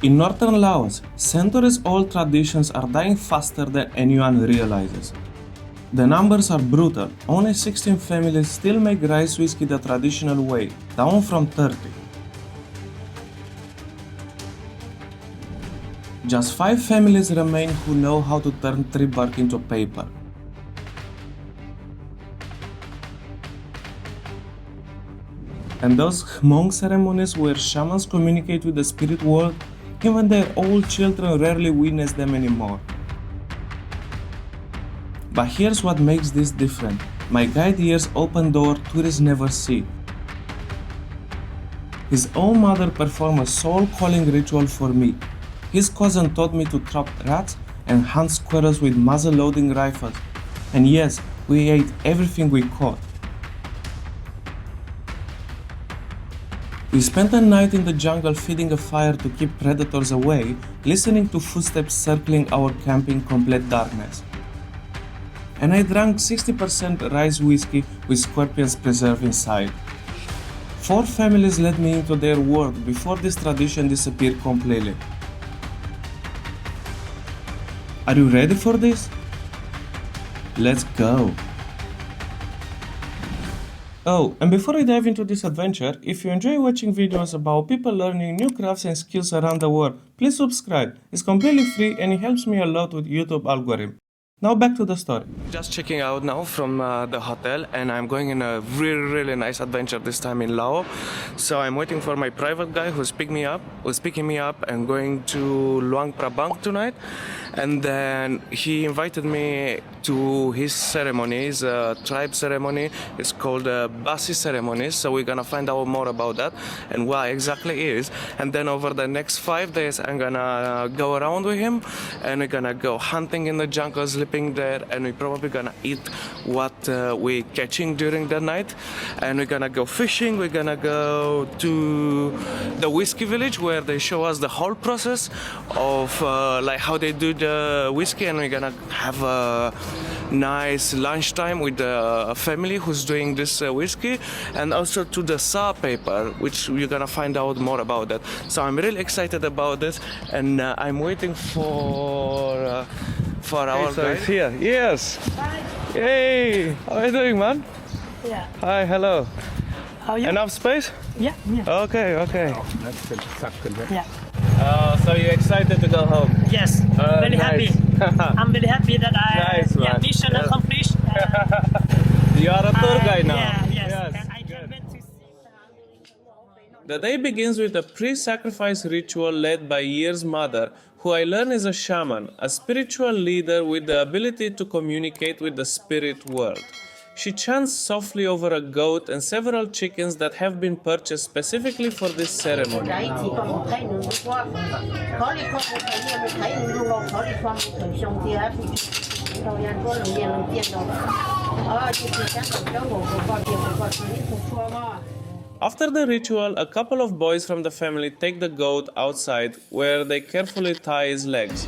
In northern Laos, centuries-old traditions are dying faster than anyone realizes. The numbers are brutal. Only 16 families still make rice whiskey the traditional way, down from 30. Just 5 families remain who know how to turn tree bark into paper. And those Hmong ceremonies where shamans communicate with the spirit world, even their old children rarely witness them anymore. But here's what makes this different. My guide hears open door tourists never see. His own mother performed a soul-calling ritual for me. His cousin taught me to trap rats and hunt squirrels with muzzle-loading rifles. And yes, we ate everything we caught. We spent a night in the jungle feeding a fire to keep predators away, listening to footsteps circling our camp in complete darkness. And I drank 60% rice whiskey with scorpions preserved inside. 4 families led me into their world before this tradition disappeared completely. Are you ready for this? Let's go! Oh, and before we dive into this adventure, if you enjoy watching videos about people learning new crafts and skills around the world, please subscribe. It's completely free and it helps me a lot with YouTube algorithm. Now back to the story. Just checking out now from the hotel, and I'm going in a really nice adventure this time in Laos. So I'm waiting for my private guy who's picking me up and going to Luang Prabang tonight. And then he invited me to his ceremony, his tribe ceremony. It's called the Baci ceremony. So we're gonna find out more about that and what exactly it is. And then over the next 5 days, I'm gonna go around with him, and we're gonna go hunting in the jungle, sleeping there, and we're probably gonna eat what we're catching during the night. And we're gonna go fishing. We're gonna go to the whiskey village where they show us the whole process of like how they do the whiskey, and we're gonna have a nice lunchtime with the family who's doing this whiskey, and also to the Saa Paper, which you're gonna find out more about that. So I'm really excited about this, and I'm waiting for our guys here. Yes. Hi. Hey, how are you doing, man? Yeah. Hi, hello. How are you? Enough space? Yeah. Okay. Yeah. So you're excited to go home? Yes. Very nice. happy. I'm very happy that Nice, man. mission Yes. accomplished. You are a tour guide now. Yes. Yes. And I can't wait to see. The day begins with a pre-sacrifice ritual led by Year's mother, who I learn is a shaman, a spiritual leader with the ability to communicate with the spirit world. She chants softly over a goat and several chickens that have been purchased specifically for this ceremony. After the ritual, a couple of boys from the family take the goat outside, where they carefully tie his legs.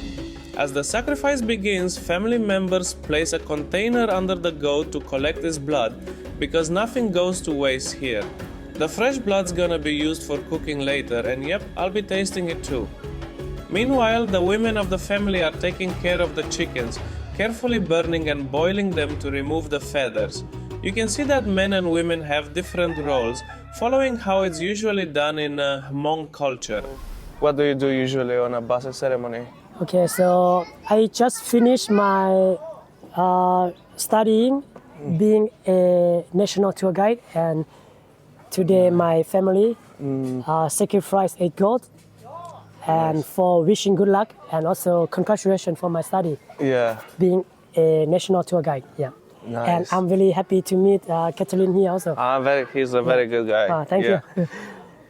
As the sacrifice begins, family members place a container under the goat to collect his blood, because nothing goes to waste here. The fresh blood's gonna be used for cooking later, and yep, I'll be tasting it too. Meanwhile, the women of the family are taking care of the chickens, carefully burning and boiling them to remove the feathers. You can see that men and women have different roles, following how it's usually done in Hmong culture. What do you do usually on a Baci ceremony? Okay, so I just finished my studying, being a national tour guide, and today my family sacrificed a goat, and for wishing good luck and also congratulations for my study. Yeah. Being a national tour guide. Yeah. Nice. And I'm really happy to meet Catherine here also. He's a very good guy. Thank you.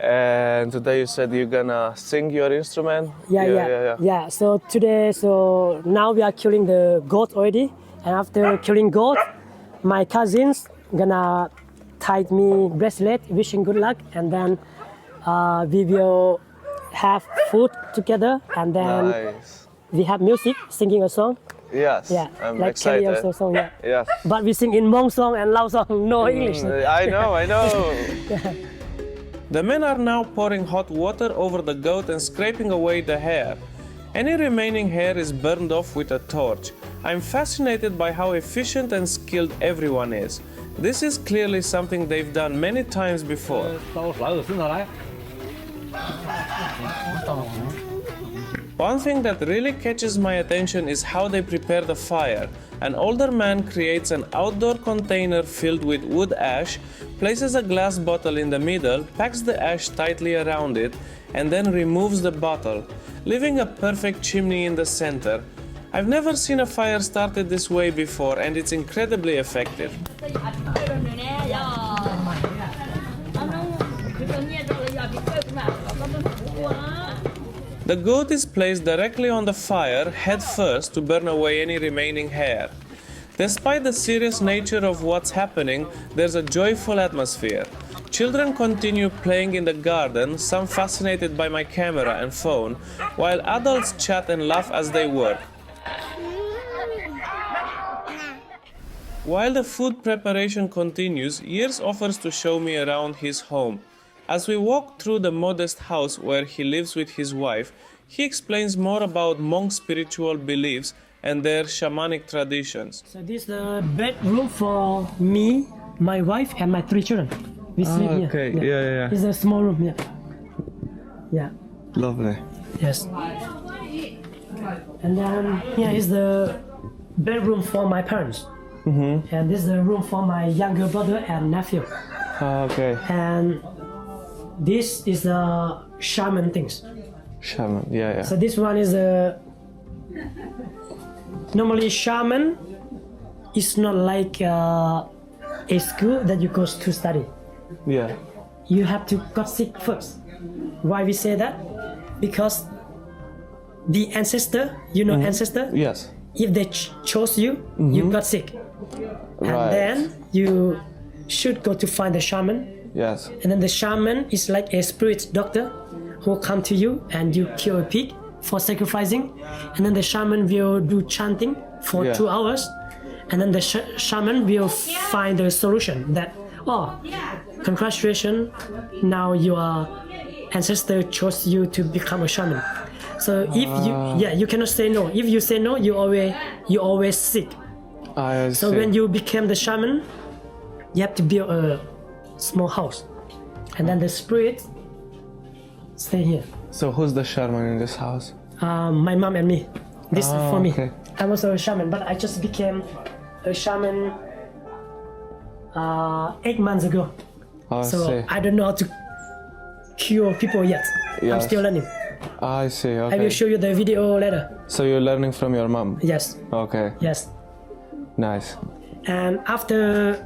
And today you said you're gonna sing your instrument? Yeah. So now we are killing the goat already. And after killing goat, my cousins gonna tie me bracelet, wishing good luck. And then we will have food together. And then we have music, singing a song. Yes, Yeah, I'm like excited. karaoke song, yeah. Yes. But we sing in Hmong song and Lao song, no English. I know. The men are now pouring hot water over the goat and scraping away the hair. Any remaining hair is burned off with a torch. I'm fascinated by how efficient and skilled everyone is. This is clearly something they've done many times before. One thing that really catches my attention is how they prepare the fire. An older man creates an outdoor container filled with wood ash, places a glass bottle in the middle, packs the ash tightly around it, and then removes the bottle, leaving a perfect chimney in the center. I've never seen a fire started this way before, and it's incredibly effective. The goat is placed directly on the fire, head first, to burn away any remaining hair. Despite the serious nature of what's happening, there's a joyful atmosphere. Children continue playing in the garden, some fascinated by my camera and phone, while adults chat and laugh as they work. While the food preparation continues, Years offers to show me around his home. As we walk through the modest house where he lives with his wife, he explains more about Hmong spiritual beliefs and their shamanic traditions. So this is the bedroom for me, my wife, and my 3 children. We sleep here. Okay, yeah. It's a small room, yeah. Yeah. Lovely. Yes. And then here is the bedroom for my parents. And this is the room for my younger brother and nephew. Okay. And this is the shaman things. Shaman, yeah. So this one is normally shaman is not like a school that you go to study. Yeah. You have to get sick first. Why we say that? Because the ancestor, ancestor? Yes. If they chose you, you got sick. And Right. then you should go to find the shaman. Yes. And then the shaman is like a spirit doctor who come to you and you kill a pig for sacrificing. And then the shaman will do chanting for 2 hours. And then the shaman will find the solution that, congratulations, now your ancestor chose you to become a shaman. So if you cannot say no. If you say no, you always sick. I So see. when you become the shaman, you have to build a small house, and then the spirit stay here. So who's the shaman in this house? My mom and me. This is for me. Okay. I'm also a shaman, but I just became a shaman 8 months ago. I So see. I don't know how to cure people yet. I'm Yes. still learning. I see, I okay. will show you the video later. So you're learning from your mom? Yes, Okay, yes. nice. And after,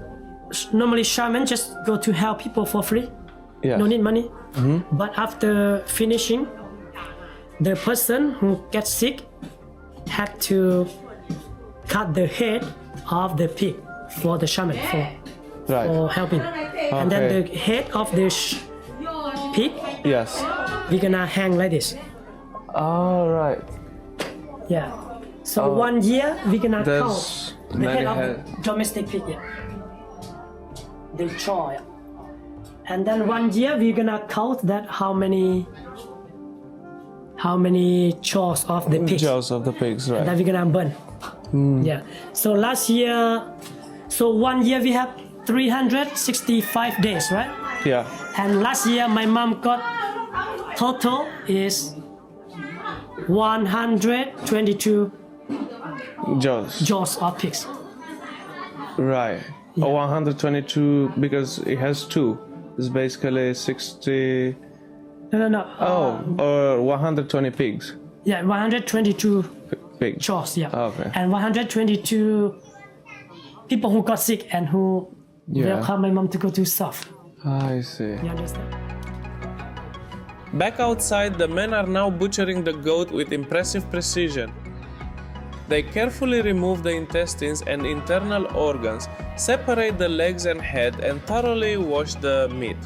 normally shaman just go to help people for free. Yeah. No need money. But after finishing, the person who gets sick had to cut the head of the pig for the shaman for Right. helping. And then Okay. the head of the pig, Yes. we're gonna hang like this. All right. Yeah. So 1 year we're gonna There's count the head many of head. the domestic pig. Yeah. The jaw. Yeah. And then 1 year we're gonna count that how many jaws of the pig Jaws of the pigs, that right. we're gonna burn. Yeah. So last year, so 1 year we have 365 days, right? Yeah. And last year my mom got total is 122 Jaws. jaws of pigs. Right. Yeah. 122 because it has 2. It's basically 60. No. Or 120 pigs. Yeah, 122 Pigs. jaws. Yeah. Okay. And 122 people who got sick and who Yeah. welcome my mom to go to south. I see. You understand? Back outside, the men are now butchering the goat with impressive precision. They carefully remove the intestines and internal organs, separate the legs and head, and thoroughly wash the meat.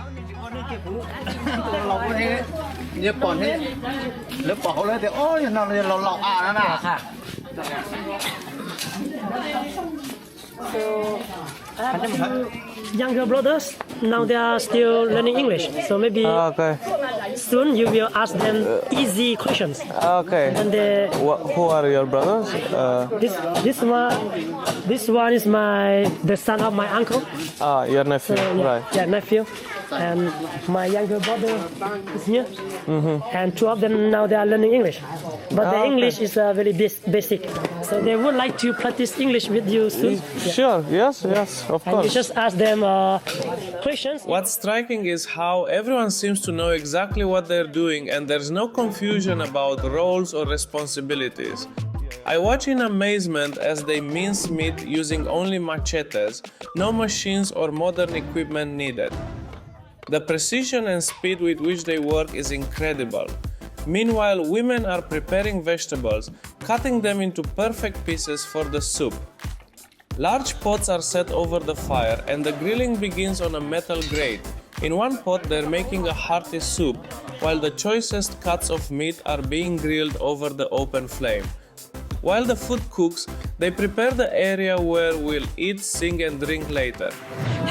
So I have 2 younger brothers now they are still learning English. So maybe Okay. soon you will ask them easy questions. Okay. And they, Who are your brothers? this one is the son of my uncle. Your nephew. Right. Yeah, nephew. And my younger brother is here. And two of them now they are learning English. But the English is very basic. So they would like to practice English with you soon. Sure. Yes. Of And you course. just ask them questions. What's striking is how everyone seems to know exactly what they're doing and there's no confusion about roles or responsibilities. I watch in amazement as they mince meat using only machetes, no machines or modern equipment needed. The precision and speed with which they work is incredible. Meanwhile, women are preparing vegetables, cutting them into perfect pieces for the soup. Large pots are set over the fire and the grilling begins on a metal grate. In one pot they're making a hearty soup, while the choicest cuts of meat are being grilled over the open flame. While the food cooks, they prepare the area where we'll eat, sing and drink later.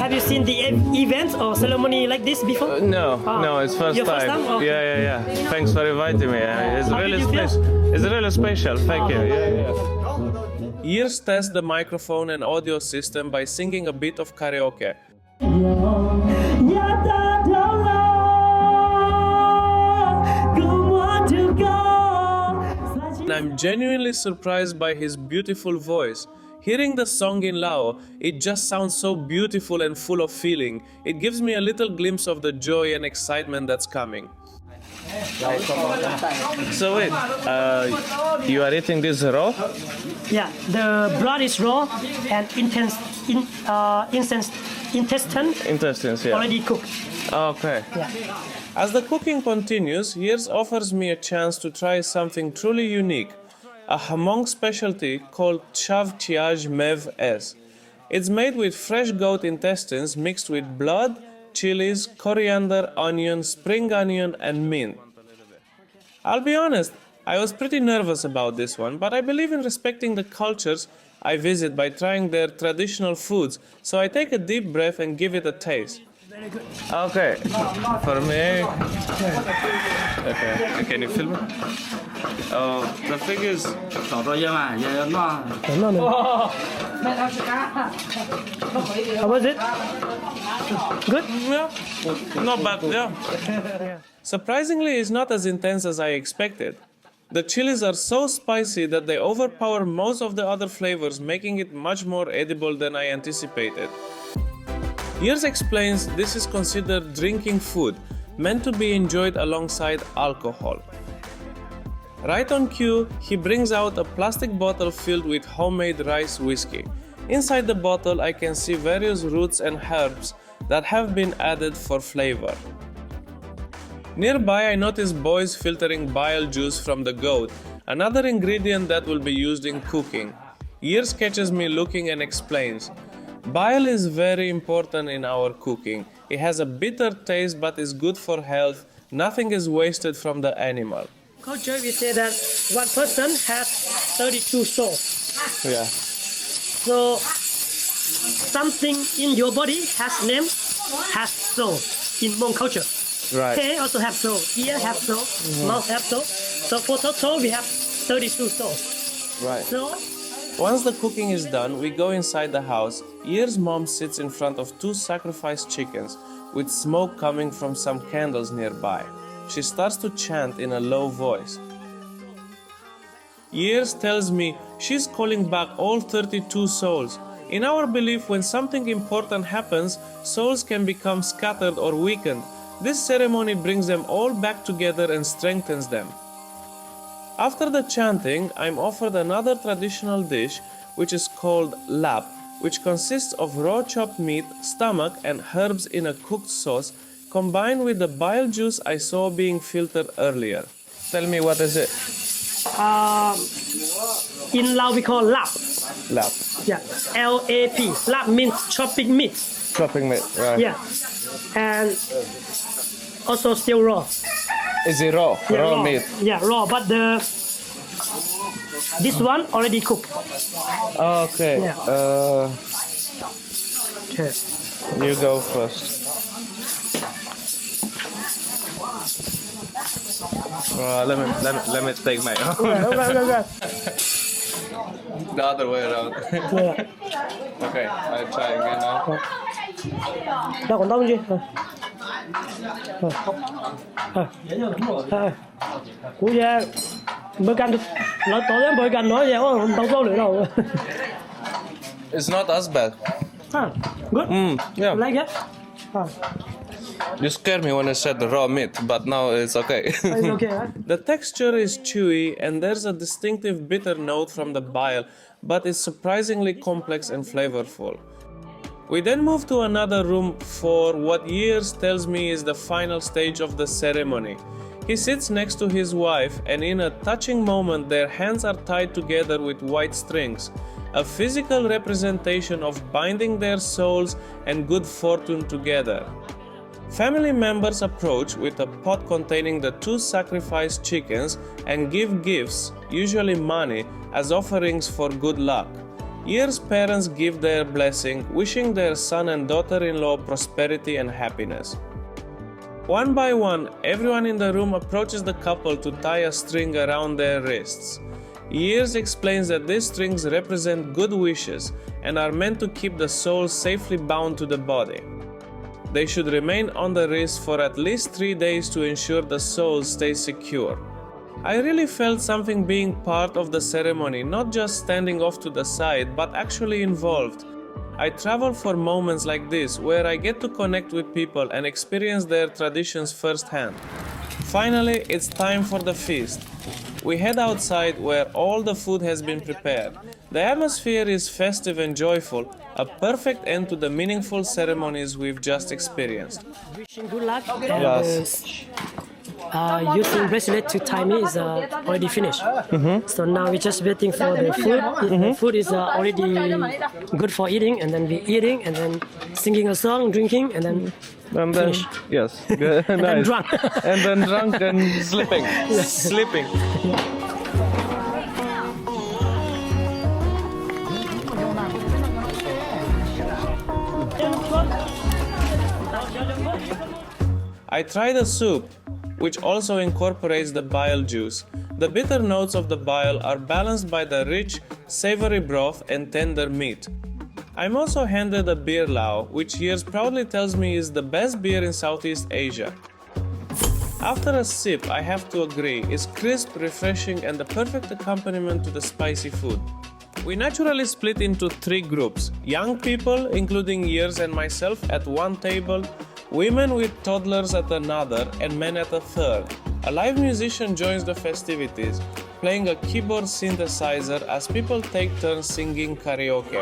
Have you seen the event or ceremony like this before? No, it's first Your time. first time? Okay. Yeah. Thanks for inviting me. It's How really did you feel? special. It's really special. Thank you. Yeah. Years test the microphone and audio system by singing a bit of karaoke. And I'm genuinely surprised by his beautiful voice. Hearing the song in Lao, it just sounds so beautiful and full of feeling. It gives me a little glimpse of the joy and excitement that's coming. So wait, you are eating this raw? Yeah, the blood is raw and intestines Yeah. already cooked. Okay. Yeah. As the cooking continues, Years offers me a chance to try something truly unique, a Hmong specialty called Chav Chiaj Mev S. It's made with fresh goat intestines mixed with blood, chilies, coriander, onion, spring onion, and mint. I'll be honest, I was pretty nervous about this one, but I believe in respecting the cultures I visit by trying their traditional foods, so I take a deep breath and give it a taste. Very good. Okay. For me. Okay. Can you film it? Oh, the thing is. No. How was it? Good? Yeah, not bad, yeah. Surprisingly, it's not as intense as I expected. The chilies are so spicy that they overpower most of the other flavors, making it much more edible than I anticipated. Years explains this is considered drinking food, meant to be enjoyed alongside alcohol. Right on cue, he brings out a plastic bottle filled with homemade rice whiskey. Inside the bottle, I can see various roots and herbs that have been added for flavor. Nearby, I notice boys filtering bile juice from the goat, another ingredient that will be used in cooking. Years catches me looking and explains, bile is very important in our cooking. It has a bitter taste but is good for health. Nothing is wasted from the animal. Culture, we say that one person has 32 souls. Yeah. So something in your body has name, has soul in Hmong culture. Right. Hair also have soul, ear have soul, mouth have soul. So for total we have 32 souls. Right. So Once the cooking is done, we go inside the house. Year's mom sits in front of 2 sacrificed chickens, with smoke coming from some candles nearby. She starts to chant in a low voice. Years tells me she's calling back all 32 souls. In our belief, when something important happens, souls can become scattered or weakened. This ceremony brings them all back together and strengthens them. After the chanting, I'm offered another traditional dish, which is called lap, which consists of raw chopped meat, stomach, and herbs in a cooked sauce, combined with the bile juice I saw being filtered earlier. Tell me, what is it? in Lao we call lap. Lap. Yeah, L-A-P. Lap means chopping meat. Chopping meat, right? Yeah, and also still raw. Is it raw? Yeah, raw meat? Yeah, raw. But this one already cooked. Okay. Yeah. Uh, Okay. you go first. Let me take my own. Okay. The other way around. Okay, I'll try again now. Đâu còn đông gì? Cú ra bơi canh lỡ tổ đến bơi canh nói vậy không đâu có nữa đâu. It's not as bad. Good. Yeah. Like it? You scared me when I said the raw meat, but now it's okay. It's okay, right? The texture is chewy and there's a distinctive bitter note from the bile, but it's surprisingly complex and flavorful. We then move to another room for what Years tells me is the final stage of the ceremony. He sits next to his wife and in a touching moment their hands are tied together with white strings, a physical representation of binding their souls and good fortune together. Family members approach with a pot containing the 2 sacrificed chickens and give gifts, usually money, as offerings for good luck. Year's parents give their blessing, wishing their son and daughter-in-law prosperity and happiness. One by one, everyone in the room approaches the couple to tie a string around their wrists. Years explains that these strings represent good wishes and are meant to keep the soul safely bound to the body. They should remain on the wrist for at least 3 days to ensure the soul stays secure. I really felt something being part of the ceremony, not just standing off to the side, but actually involved. I travel for moments like this, where I get to connect with people and experience their traditions firsthand. Finally, it's time for the feast. We head outside where all the food has been prepared. The atmosphere is festive and joyful, a perfect end to the meaningful ceremonies we've just experienced. Wishing good luck. Using bracelet to tie me is already finished. So now we're just waiting for the food. The food is already good for eating, and then we're eating, and then singing a song, drinking, and then finish. Yes, good, And then drunk. And then drunk and sleeping. Sleeping. I try the soup, which also incorporates the bile juice. The bitter notes of the bile are balanced by the rich, savory broth and tender meat. I'm also handed a beer lao, which Years proudly tells me is the best beer in Southeast Asia. After a sip, I have to agree, it's crisp, refreshing and the perfect accompaniment to the spicy food. We naturally split into 3 groups: young people, including Years and myself, at one table, women with toddlers at another, and men at a third. A live musician joins the festivities, playing a keyboard synthesizer as people take turns singing karaoke.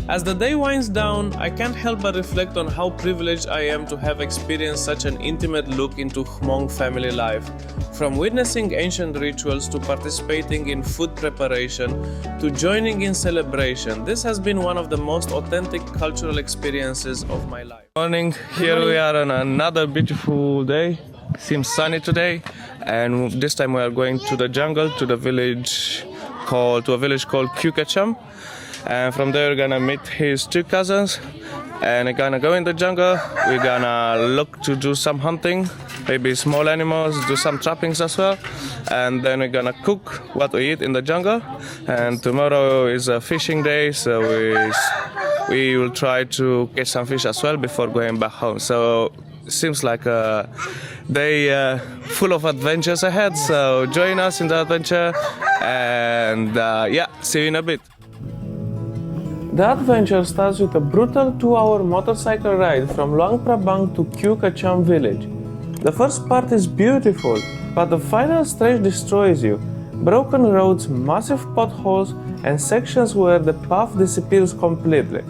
As the day winds down, I can't help but reflect on how privileged I am to have experienced such an intimate look into Hmong family life. From witnessing ancient rituals to participating in food preparation to joining in celebration, this has been one of the most authentic cultural experiences of my life. Morning, here we are on another beautiful day. Seems sunny today, and this time we are going to the jungle, to a village called Kukacham. And from there we're gonna meet his 2 cousins and we're gonna go in the jungle. We're gonna look to do some hunting, maybe small animals, do some trappings as well, and then we're gonna cook what we eat in the jungle. And tomorrow is a fishing day, so we will try to catch some fish as well before going back home. So seems like a day full of adventures ahead. So join us in the adventure, and yeah, see you in a bit. The adventure starts with a brutal 2-hour motorcycle ride from Luang Prabang to Kyu Kacham village. The first part is beautiful, but the final stretch destroys you. Broken roads, massive potholes, and sections where the path disappears completely.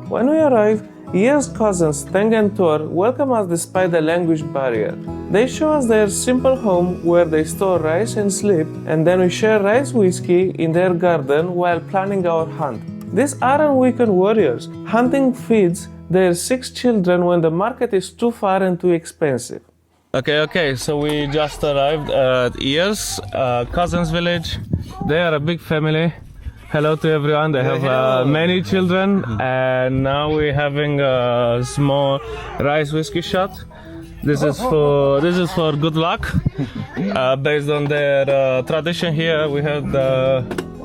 When we arrive, Year's cousins Teng and Tor welcome us despite the language barrier. They show us their simple home where they store rice and sleep, and then we share rice whiskey in their garden while planning our hunt. These aren't weekend warriors. Hunting feeds their 6 children when the market is too far and too expensive. Okay, so we just arrived at Year's cousins village. They are a big family. Hello to everyone. They have many children, and now we're having a small rice whiskey shot. This is for good luck. Based on their tradition here, we had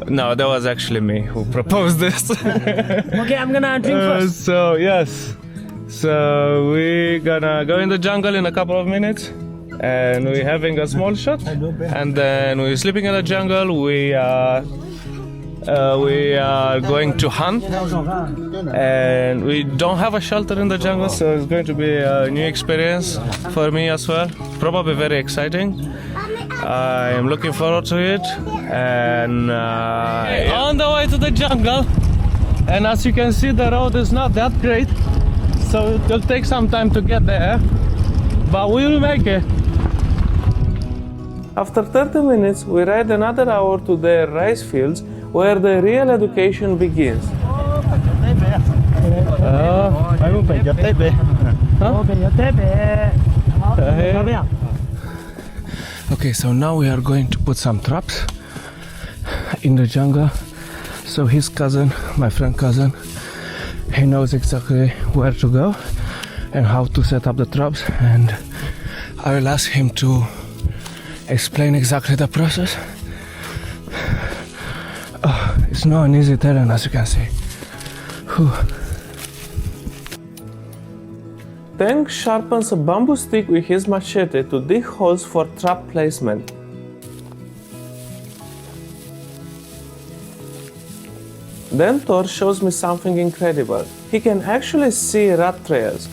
no, that was actually me who proposed this. Okay, I'm gonna drink first. So yes, so we're gonna go in the jungle in a couple of minutes, and we're having a small shot, and then we're sleeping in the jungle. We are going to hunt, and we don't have a shelter in the jungle, so it's going to be a new experience for me as well. Probably very exciting. I am looking forward to it, and on the way to the jungle. And as you can see, the road is not that great, so it will take some time to get there, but we will make it. After 30 minutes, we ride another hour to their rice fields, where the real education begins. Okay, so now we are going to put some traps in the jungle. So his cousin, my friend cousin, he knows exactly where to go and how to set up the traps, and I will ask him to explain exactly the process. It's not an easy terrain, as you can see. Whew. Teng sharpens a bamboo stick with his machete to dig holes for trap placement. Then Thor shows me something incredible. He can actually see rat trails.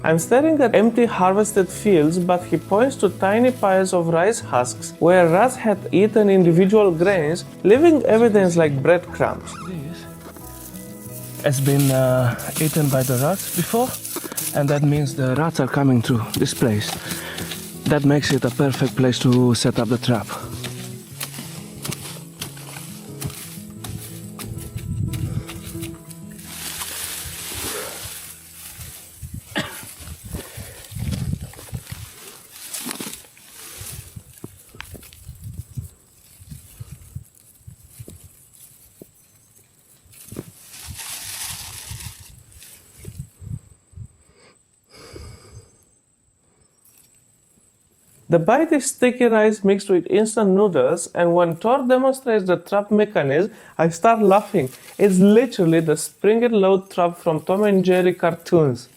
I'm staring at empty harvested fields, but he points to tiny piles of rice husks where rats had eaten individual grains, leaving evidence like breadcrumbs. This has been eaten by the rats before, and that means the rats are coming to this place. That makes it a perfect place to set up the trap. The bite is sticky rice mixed with instant noodles, and when Thor demonstrates the trap mechanism, I start laughing. It's literally the spring and load trap from Tom and Jerry cartoons.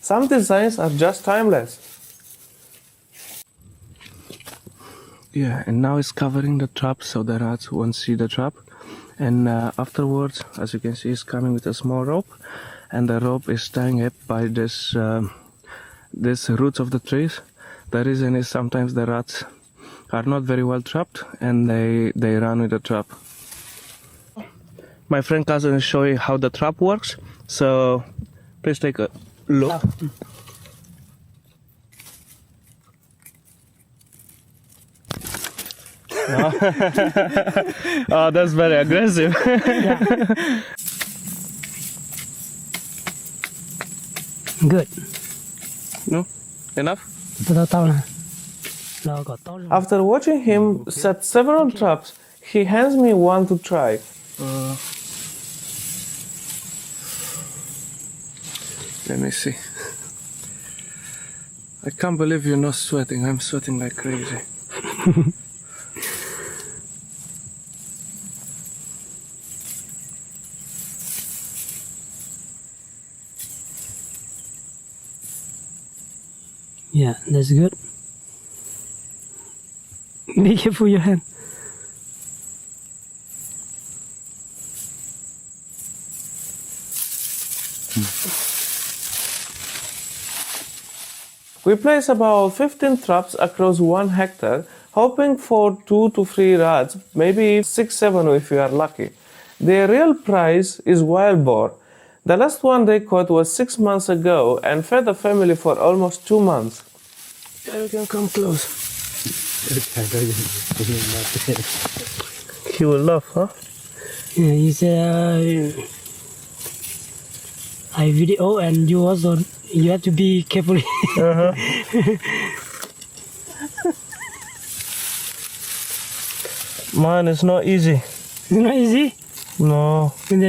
Some designs are just timeless. Yeah, and now it's covering the trap so the rats won't see the trap. And afterwards, as you can see, it's coming with a small rope, and the rope is tying it by this roots of the trees. The reason is sometimes the rats are not very well trapped, and they run with the trap. My friend cousin is showing how the trap works, so please take a look. Oh, that's very aggressive. Good. No? Enough? After watching him set several traps, he hands me one to try. Let me see. I can't believe you're not sweating. I'm sweating like crazy. Yeah, that's good. Be careful your hand. We place about 15 traps across 1 hectare, hoping for 2 to 3 rats, maybe 6-7 if we are lucky. The real prize is wild boar. The last one they caught was 6 months ago and fed the family for almost 2 months. You can come close. He will laugh, huh? Yeah, he said I video and you also you have to be careful. Man, it's not easy. It's not easy. No. Good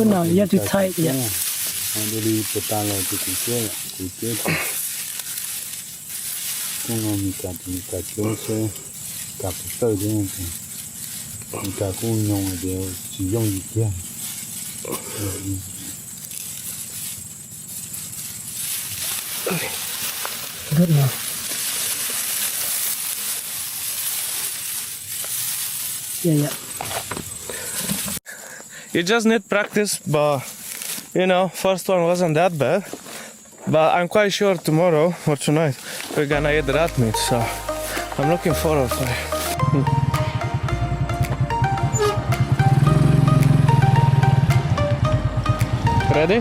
now, you have to tie it. Yeah. Good now. Yeah. You just need practice, but you know, first one wasn't that bad. But I'm quite sure tomorrow or tonight we're gonna eat rat meat, so I'm looking forward to it. Ready?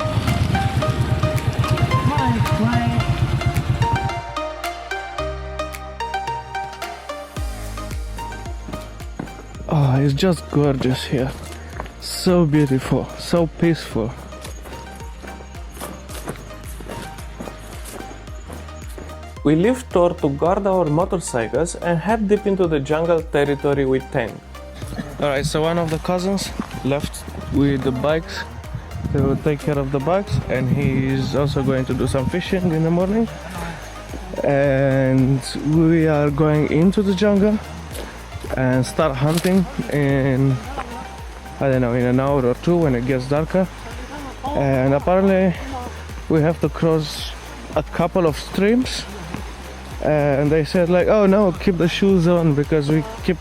Oh, it's just gorgeous here. So beautiful, so peaceful. We leave Thor to guard our motorcycles and head deep into the jungle territory with tent. Alright, so one of the cousins left with the bikes to take care of the bikes, and he's also going to do some fishing in the morning. And we are going into the jungle and start hunting in, I don't know, in an hour or two when it gets darker. And apparently we have to cross a couple of streams, and they said like, oh no, keep the shoes on because we keep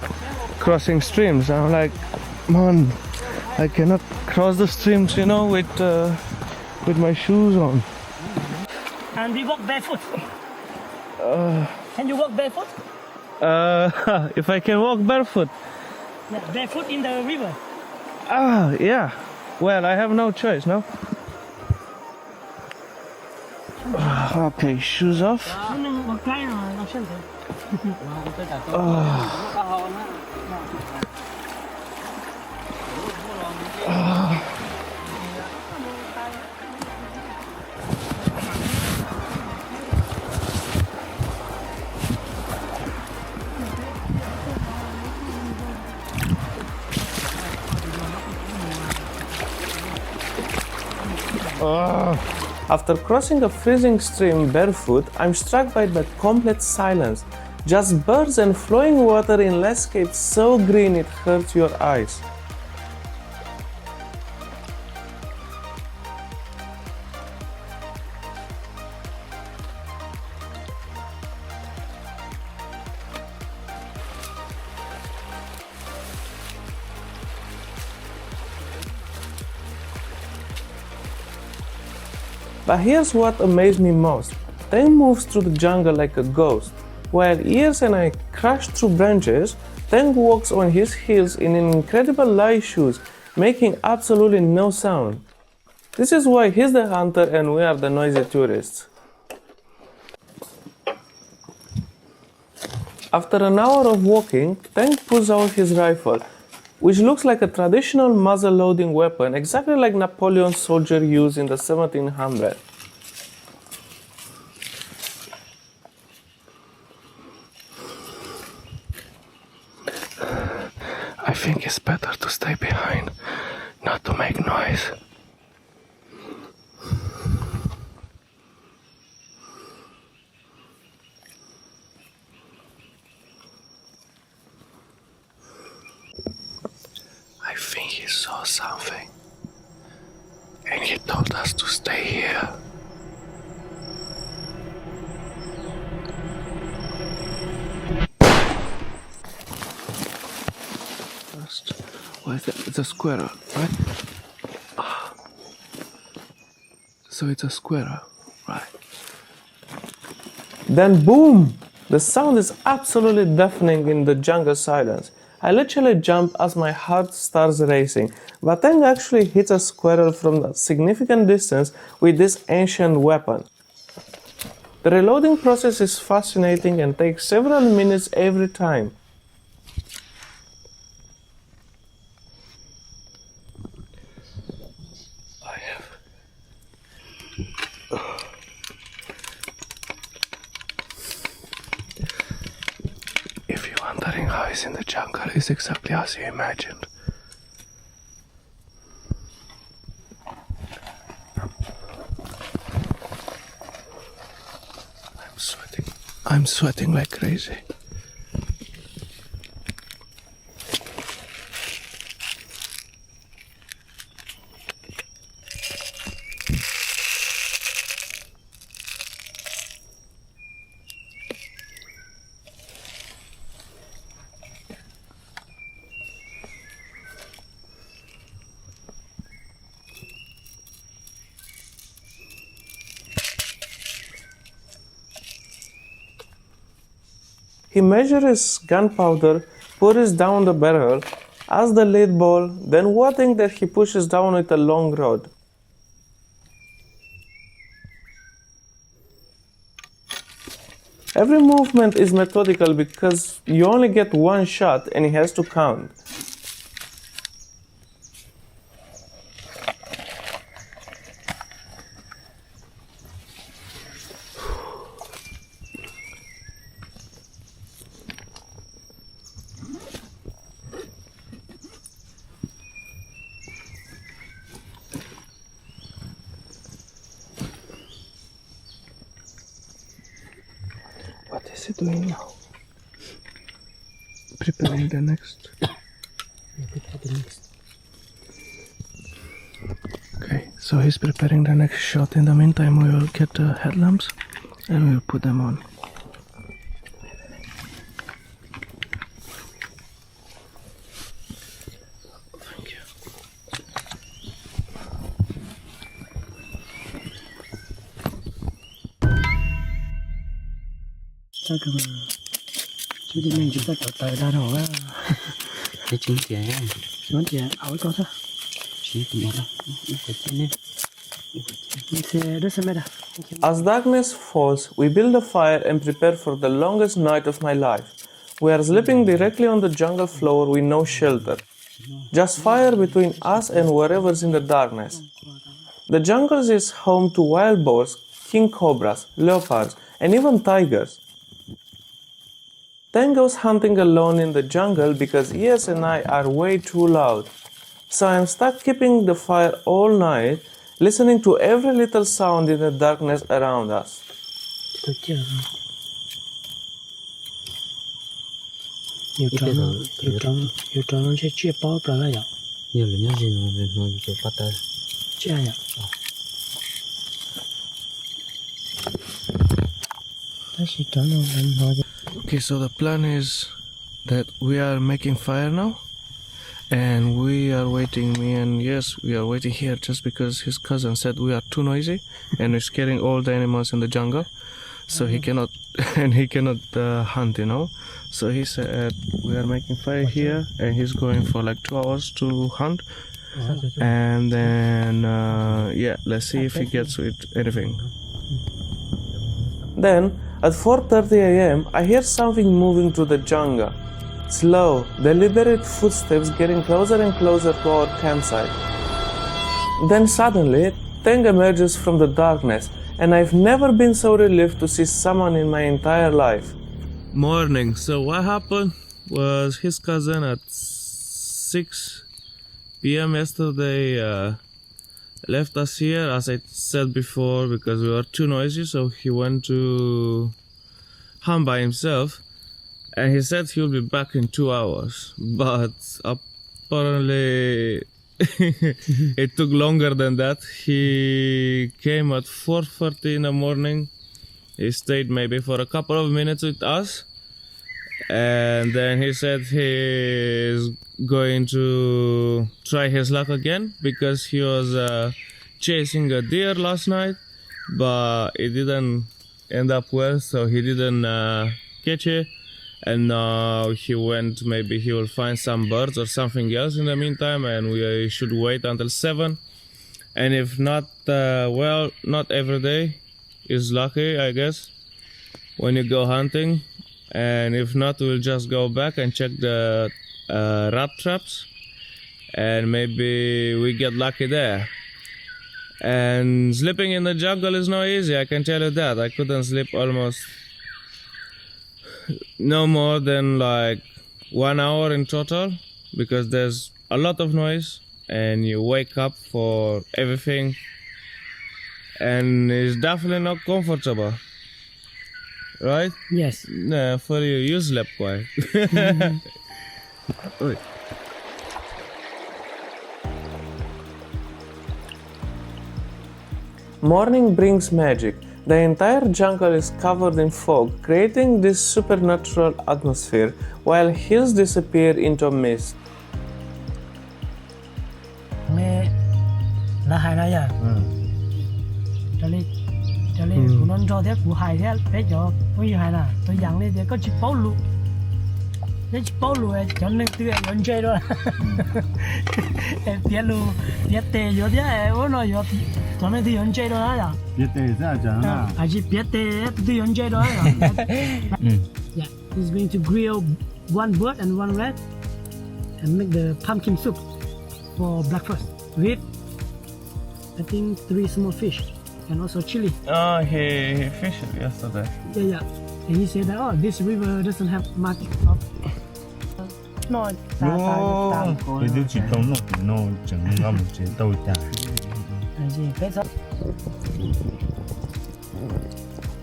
crossing streams. And I'm like, man, I cannot cross the streams, you know, with my shoes on. And we walk barefoot. Can you walk barefoot? If I can walk barefoot. Yeah, barefoot in the river. Yeah. Well, I have no choice, no? Okay, shoes off. After crossing a freezing stream barefoot, I'm struck by the complete silence. Just birds and flowing water in landscape so green it hurts your eyes. But here's what amazed me most. Tang moves through the jungle like a ghost. While Ears and I crash through branches, Tang walks on his heels in incredible light shoes, making absolutely no sound. This is why he's the hunter and we are the noisy tourists. After an hour of walking, Tang pulls out his rifle, which looks like a traditional muzzle-loading weapon, exactly like Napoleon's soldier used in the 1700s. I think it's better to stay behind, not to make noise. saw something, and he told us to stay here. First, what is it? It's a squirrel, right? So it's a squirrel, right? Then boom! The sound is absolutely deafening in the jungle silence. I literally jump as my heart starts racing, but Teng actually hits a squirrel from a significant distance with this ancient weapon. The reloading process is fascinating and takes several minutes every time. If you're wondering how he's in the jungle, it's exactly as you imagined. I'm sweating like crazy. He measures gunpowder, pours down the barrel, as the lead ball, then wadding that he pushes down with a long rod. Every movement is methodical because you only get one shot and he has to count. What is he doing now? Preparing the next. Okay, so he's preparing the next shot. In the meantime, we will get the headlamps and we'll put them on. Thank you. Chắc là chứ đi mình chúng ta trở tới đa đổ á. Cái chính trẻ Chúng chị áo có sao? chỉ cũng đó nó phải trên này Thì đó xem đây. As darkness falls, we build a fire and prepare for the longest night of my life. We are sleeping directly on the jungle floor with no shelter. Just fire between us and wherever's in the darkness. The jungle is home to wild boars, king cobras, leopards, and even tigers. Teng goes hunting alone in the jungle because Ias and I are way too loud. So I'm stuck keeping the fire all night, listening to every little sound in the darkness around us. Tôi chưa. Nhiều trò nó sẽ chia bao bờ lại ạ. nhiều là nhớ gì nó cho bắt tay Chia ạ. Ta chỉ trò nó nói. Okay, so the plan is that we are making fire now, and we are waiting. Me and yes, we are waiting here just because his cousin said we are too noisy and we're scaring all the animals in the jungle, so he cannot and he cannot hunt, you know. So he said we are making fire here, and he's going for like 2 hours to hunt, and then yeah, let's see if he gets with anything. Then, at 4:30 a.m., I hear something moving through the jungle. Slow, deliberate footsteps getting closer and closer to our campsite. Then suddenly, Teng emerges from the darkness, and I've never been so relieved to see someone in my entire life. Morning. So what happened was his cousin at 6 p.m. yesterday left us here, as I said before, because we were too noisy, so he went to hunt by himself, and he said he'll be back in 2 hours, but apparently It took longer than that. He came at 4:30 in the morning. He stayed maybe for a couple of minutes with us, and then he said he's going to try his luck again because he was chasing a deer last night, but it didn't end up well, so he didn't catch it. And now he went, maybe he will find some birds or something else in the meantime, and we should wait until 7. And if not, well, not every day is lucky, I guess, when you go hunting. And if not, we'll just go back and check the rat traps, and maybe we get lucky there. And sleeping in the jungle is not easy, I can tell you that. I couldn't sleep almost no more than like 1 hour in total, because there's a lot of noise and you wake up for everything, and it's definitely not comfortable, right? Yes. Nah, for you slept quiet. Oi. Morning brings magic. The entire jungle is covered in fog, creating this supernatural atmosphere, while hills disappear into mist. Mẹ là hài này à? Cho nên phụ non cho thế phụ hài thế bé cho có gì hài là tôi dặn đi để có chip bao lù, để chip bao lù cho nên tôi ăn chơi đó. Em biết lù, biết tê rồi thế, ôi nói rồi, cho nên tôi ăn chơi đó là. biết tê ra chẳng à À chỉ biết tê tôi ăn chơi đó là. Yeah, he's going to grill one bird and one rat, and make the pumpkin soup for breakfast with, I think, 3 small fish and also chili. Oh, he fished it yesterday. Yeah. And he said that, oh, this river doesn't have much of. No, cái điều chỉ tông nó chẳng ngâm chế đâu chả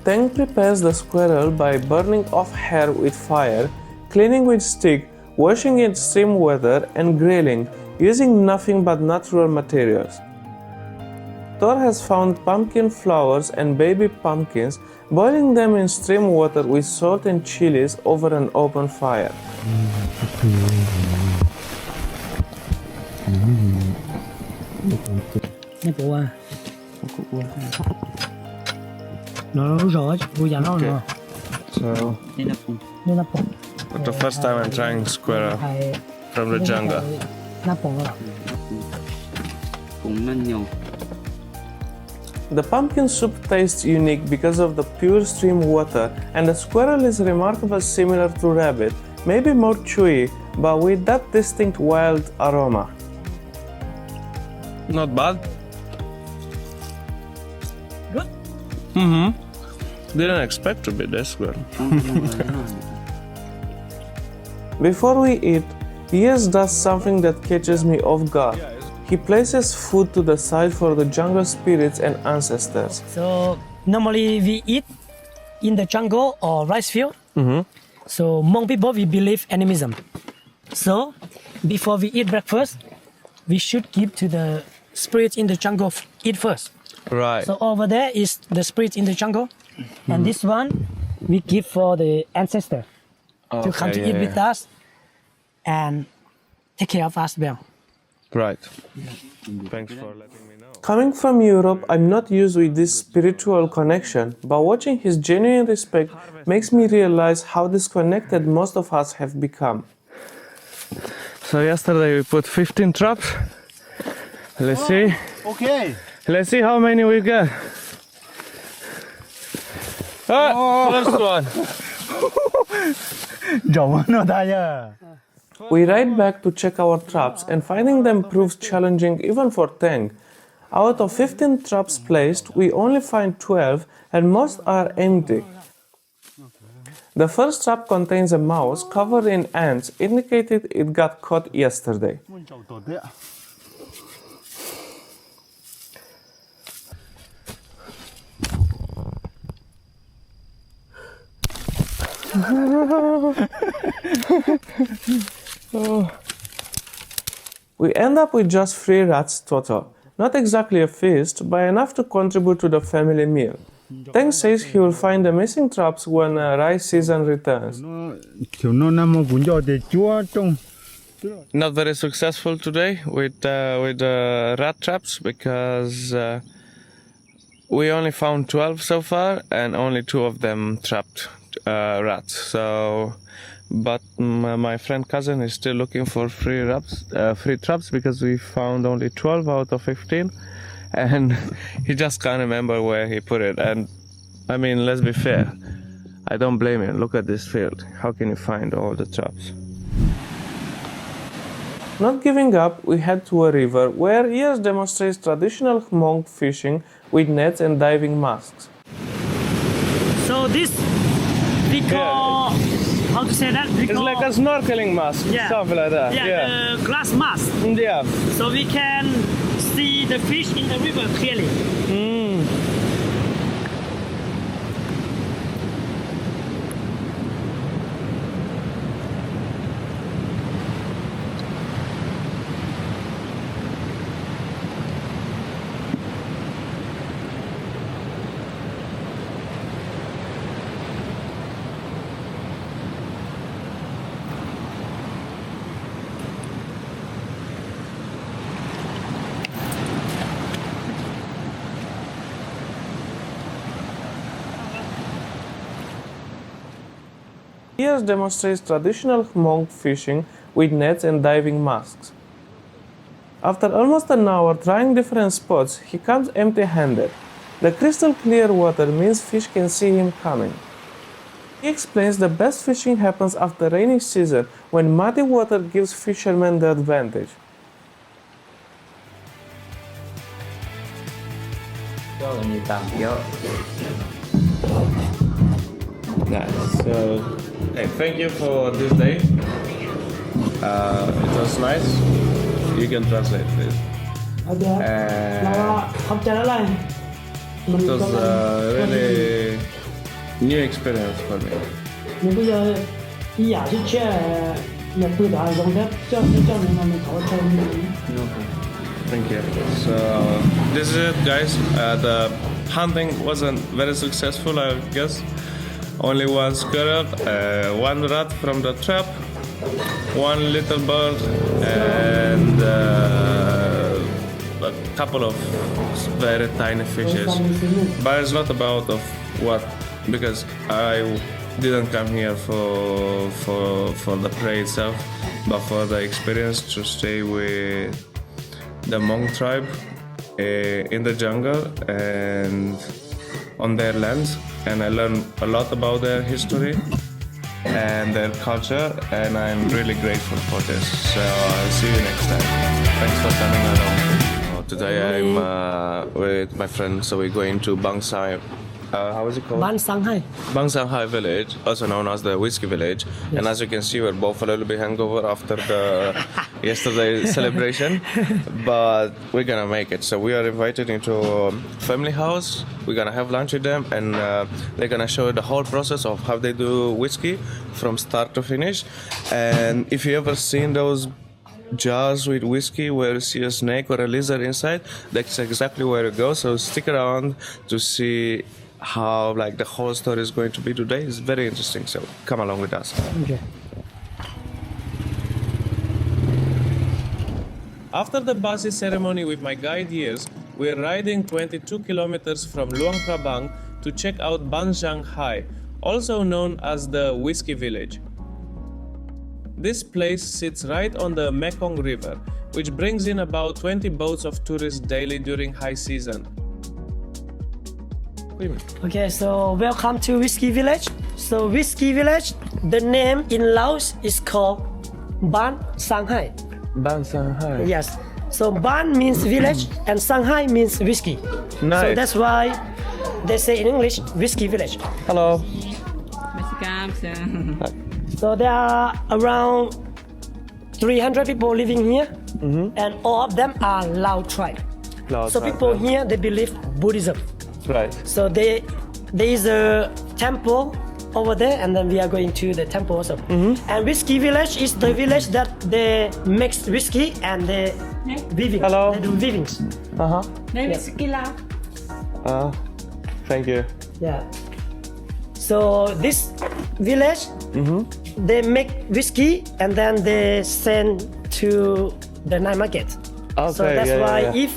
Teng prepares the squirrel by burning off hair with fire, cleaning with stick, washing in stream water, and grilling, using nothing but natural materials. Thor has found pumpkin flowers and baby pumpkins, boiling them in stream water with salt and chilies over an open fire. Nó cụ à. Nó rõ, vui dặn nó rồi. So, Nó nắp bụng. but the first time I'm trying squirrel from the jungle. Nắp bụng rồi. cũng nó nhiều. The pumpkin soup tastes unique because of the pure stream water, and the squirrel is remarkably similar to rabbit, maybe more chewy, but with that distinct wild aroma. Not bad. Good. Didn't expect to be this good. Before we eat, Yes does something that catches me off guard. He places food to the side for the jungle spirits and ancestors. So normally we eat in the jungle or rice field. So Hmong people, we believe animism. So before we eat breakfast, we should give to the spirits in the jungle eat first. Right. So over there is the spirit in the jungle, and this one we give for the ancestor to come to eat with us and take care of us well. Right. Thanks for letting me know. Coming from Europe, I'm not used with this spiritual connection, but watching his genuine respect makes me realize how disconnected most of us have become. So yesterday we put 15 traps. Let's see. okay Let's see how many we get. First one. giàu nó đây à We ride back to check our traps, and finding them proves challenging even for Teng. Out of 15 traps placed, we only find 12, and most are empty. The first trap contains a mouse covered in ants, indicating it got caught yesterday. muốn giàu tốt đấy ạ We end up with just 3 rats total. Not exactly a feast, but enough to contribute to the family meal. Teng says he will find the missing traps when rice season returns. Not very successful today with rat traps because we only found 12 so far and only 2 of them trapped rats. So, but my friend cousin is still looking for free traps because we found only 12 out of 15, and he just can't remember where he put it. And I mean, let's be fair, I don't blame him. Look at this field. How can you find all the traps? Not giving up, we head to a river where Ias demonstrates traditional Hmong fishing with nets and diving masks. So this we call, how to say that? It's like a snorkeling mask, something like that. Yeah, the glass mask. Yeah. So we can see the fish in the river clearly. Ias demonstrates traditional Hmong fishing with nets and diving masks. After almost an hour trying different spots, he comes empty-handed. The crystal clear water means fish can see him coming. He explains the best fishing happens after rainy season when muddy water gives fishermen the advantage. Nice. So, hey, thank you for this day. It was nice. You can translate, please. It was a really new experience for me. Thank you. So this is it, guys. The hunting wasn't very successful, I guess. Only 1 squirrel, 1 rat from the trap, 1 little bird, and a couple of very tiny fishes. But it's not about of what, because I didn't come here for the prey itself, but for the experience to stay with the Hmong tribe in the jungle and on their lands. And I learned a lot about their history and their culture, and I'm really grateful for this. So I'll see you next time. Thanks for coming along. Today I'm with my friend, so we're going to Baci. How is it called? Ban Shanghai. Shanghai village, also known as the Whisky village. Yes. And as you can see, we're both a little bit hungover after the yesterday's celebration, but we're gonna make it. So we are invited into a family house. We're gonna have lunch with them, and they're gonna show you the whole process of how they do whiskey from start to finish. And if you ever seen those jars with whiskey where you see a snake or a lizard inside, that's exactly where it goes. So stick around to see how like the whole story is going to be today. It's very interesting, so come along with us. Okay. After the Baci ceremony with my guide Years, we're riding 22 kilometers from Luang Prabang to check out Ban Shanghai, also known as the Whisky village. This place sits right on the Mekong River, which brings in about 20 boats of tourists daily during high season. Okay, so welcome to Whisky Village. So Whisky Village, the name in Laos is called Ban Shanghai. Ban Shanghai. Yes. So Ban means village and Shanghai means whiskey. Nice. So that's why they say in English Whisky Village. Hello. So there are around 300 people living here, and all of them are Lao tribe. So people here, they believe Buddhism. Right. So there is a temple over there, and then we are going to the temple also. And Whisky village is the village that they mix whiskey and they weaving. Hello. They do weavings. Thank you. Yeah. So this village, they make whiskey and then they send to the night market. Okay, So that's why if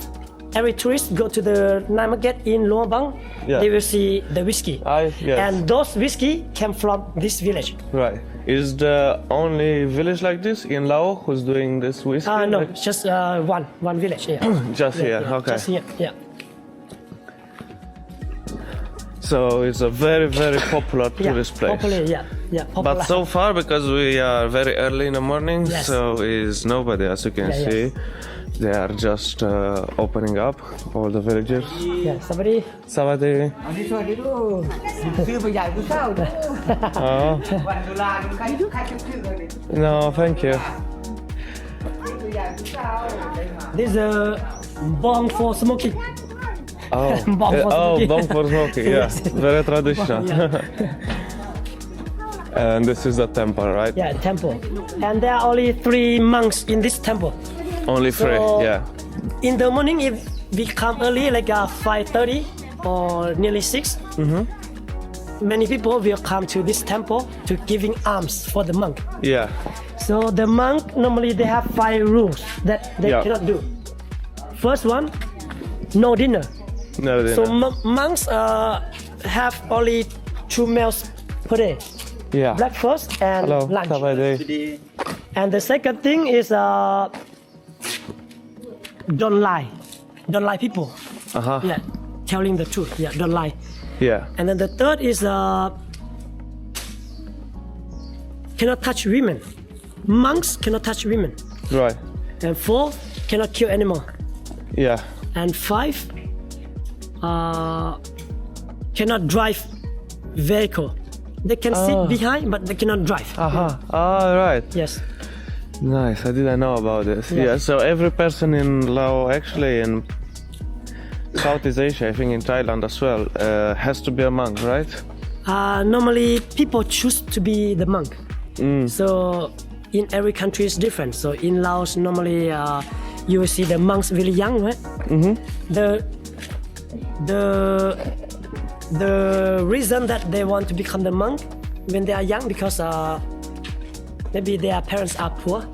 every tourist go to the night market in Luang Bang, they will see the whiskey. Yes. And those whiskey came from this village. Right. Is the only village like this in Laos who's doing this whiskey? No, Like- just one village. Yeah. Just here, Yeah, okay. Just here. Yeah. So it's a very, very popular tourist place. Popular. Yeah. Popular. But so far, because we are very early in the morning, Yes. so is nobody, as you can Yeah, see. yes. They are just opening up, all the villagers. Yeah. Somebody. Savadi. Oh. No, thank you. This is a bomb for smoking. Oh, Bomb for smoking. bomb for smoking, yeah. Yes. Very traditional. And this is the temple, right? Yeah, temple. And there are only 3 monks in this temple. Only three, So- yeah. In the morning, if we come early, like 5:30 or nearly 6, many people will come to this temple to giving alms for the monk. Yeah. So the monk, normally they have 5 rules that they Yeah. cannot do. First one, no dinner. No, So monks have only 2 meals per day. yeah. Breakfast and Hello, lunch. Savadi. And the second thing is don't lie. Don't lie people. Uh-huh. Yeah, telling the truth. Yeah, don't lie. Yeah. And then the third is cannot touch women. Monks cannot touch women. Right. And 4, cannot kill animal. Yeah. And 5, cannot drive vehicle. They can sit behind, but they cannot drive. Uh-huh. All right. Yes. Nice. I didn't know about this. Yeah. Yeah. So every person in Laos, actually in Southeast Asia, I think in Thailand as well, has to be a monk, right? Normally, people choose to be the monk. So in every country is different. So in Laos, normally you will see the monks really young, right? The reason that they want to become the monk when they are young because maybe their parents are poor.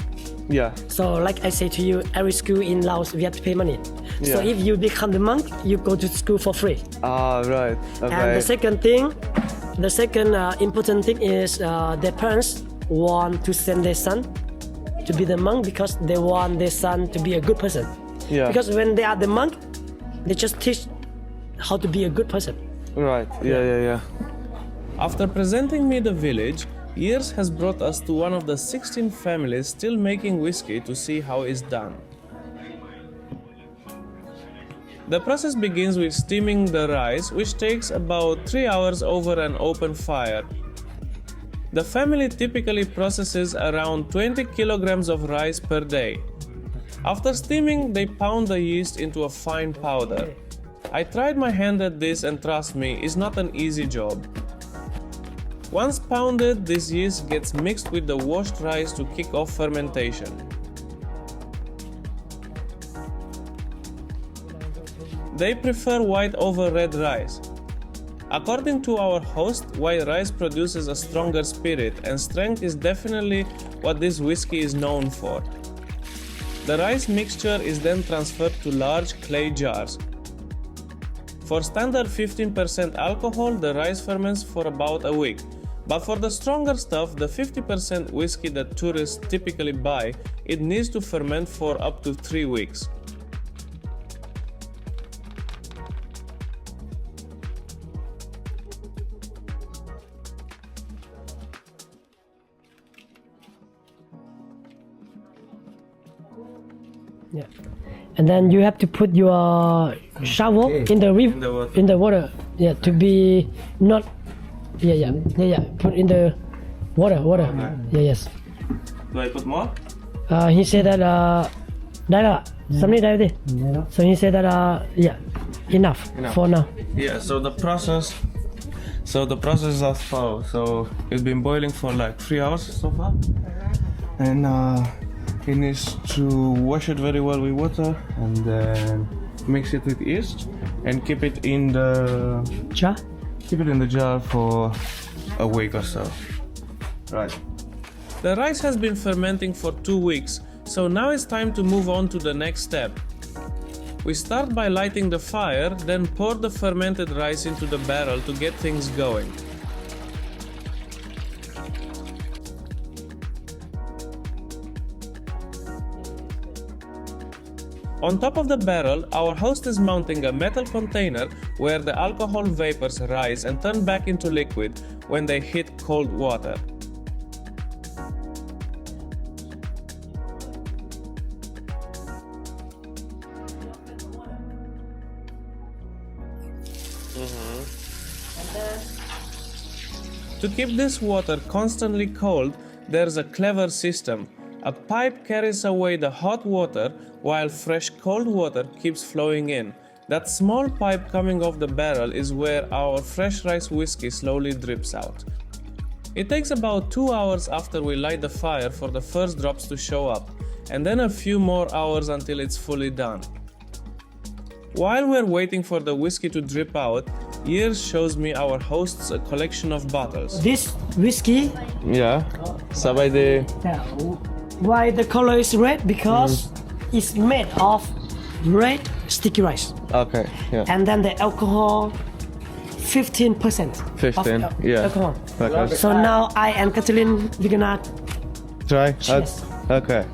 Yeah. So like I say to you, every school in Laos we have to pay money. So Yeah. if you become the monk, you go to school for free. Ah, right. Okay. And the second thing, important thing is their parents want to send their son to be the monk because they want their son to be a good person. Yeah. Because when they are the monk, they just teach how to be a good person. Right. Yeah. After presenting me the village, years has brought us to one of the 16 families still making whiskey to see how it's done. The process begins with steaming the rice, which takes about 3 hours over an open fire. The family typically processes around 20 kilograms of rice per day. After steaming, they pound the yeast into a fine powder. I tried my hand at this and trust me, it's not an easy job. Once pounded, this yeast gets mixed with the washed rice to kick off fermentation. They prefer white over red rice. According to our host, white rice produces a stronger spirit, and strength is definitely what this whiskey is known for. The rice mixture is then transferred to large clay jars. For standard 15% alcohol, the rice ferments for about a week. But for the stronger stuff, the 50% whiskey that tourists typically buy, it needs to ferment for up to 3 weeks. Yeah. And then you have to put your shovel in the water. Yeah, to be not. Yeah. Put in the water. Yeah, yes. Do I put more? He said that something like that. So he said that enough for now. Yeah, so the process So the process is as follows. So it's been boiling for like 3 hours so far, and he needs to wash it very well with water and then mix it with yeast and keep it in the jar. Keep it in the jar for a week or so. Right. The rice has been fermenting for 2 weeks, so now it's time to move on to the next step. We start by lighting the fire, then pour the fermented rice into the barrel to get things going. On top of the barrel, our host is mounting a metal container where the alcohol vapors rise and turn back into liquid when they hit cold water. To keep this water constantly cold, there's a clever system. A pipe carries away the hot water while fresh cold water keeps flowing in. That small pipe coming off the barrel is where our fresh rice whiskey slowly drips out. It takes about 2 hours after we light the fire for the first drops to show up, and then a few more hours until it's fully done. While we're waiting for the whiskey to drip out, Years shows me our host's a collection of bottles. This whiskey, Yeah, sabay de. why the color is red? Because it's made of red sticky rice. Okay, yeah. And then the alcohol, 15%. 15, of yeah. alcohol. Okay. So now I and Kathleen, we're gonna Try. Cheers. Okay.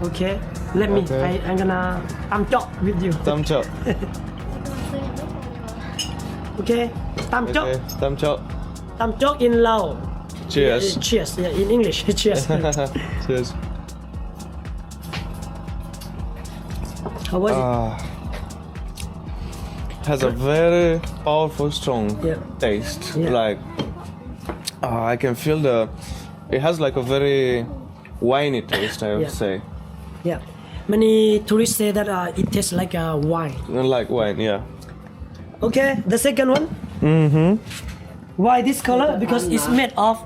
okay. Let me. Okay. I'm gonna. I'm talk with you. Tam chop. Okay. Tam chok. Okay. Tam chop. Tam chok in Lao. Cheers. Cheers. Yeah, in English. Cheers. Cheers. How was it? Has a very powerful, strong Yeah. taste. Yeah. Like, I can feel it has like a very winey taste, I would Yeah. say. Yeah. Many tourists say that it tastes like a wine. Like wine, yeah. Okay, the second one. Why this color? Because it's made of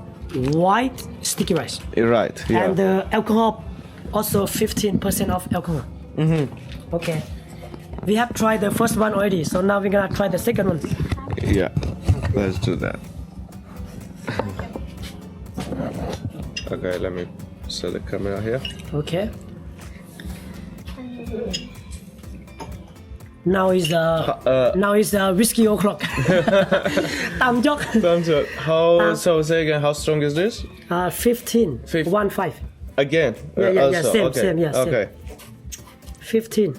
white sticky rice. Right, yeah. And the alcohol also 15% of alcohol. Okay. We have tried the first one already, so now we're gonna try the second one. Yeah, let's do that. Okay, let me set the camera here. Okay. Now is the whiskey o'clock. Tam chok. Thumbs up. So say again, how strong is this? 15. 1-5. Again? Yeah, also, same, okay. same, yeah, same. Okay. 15.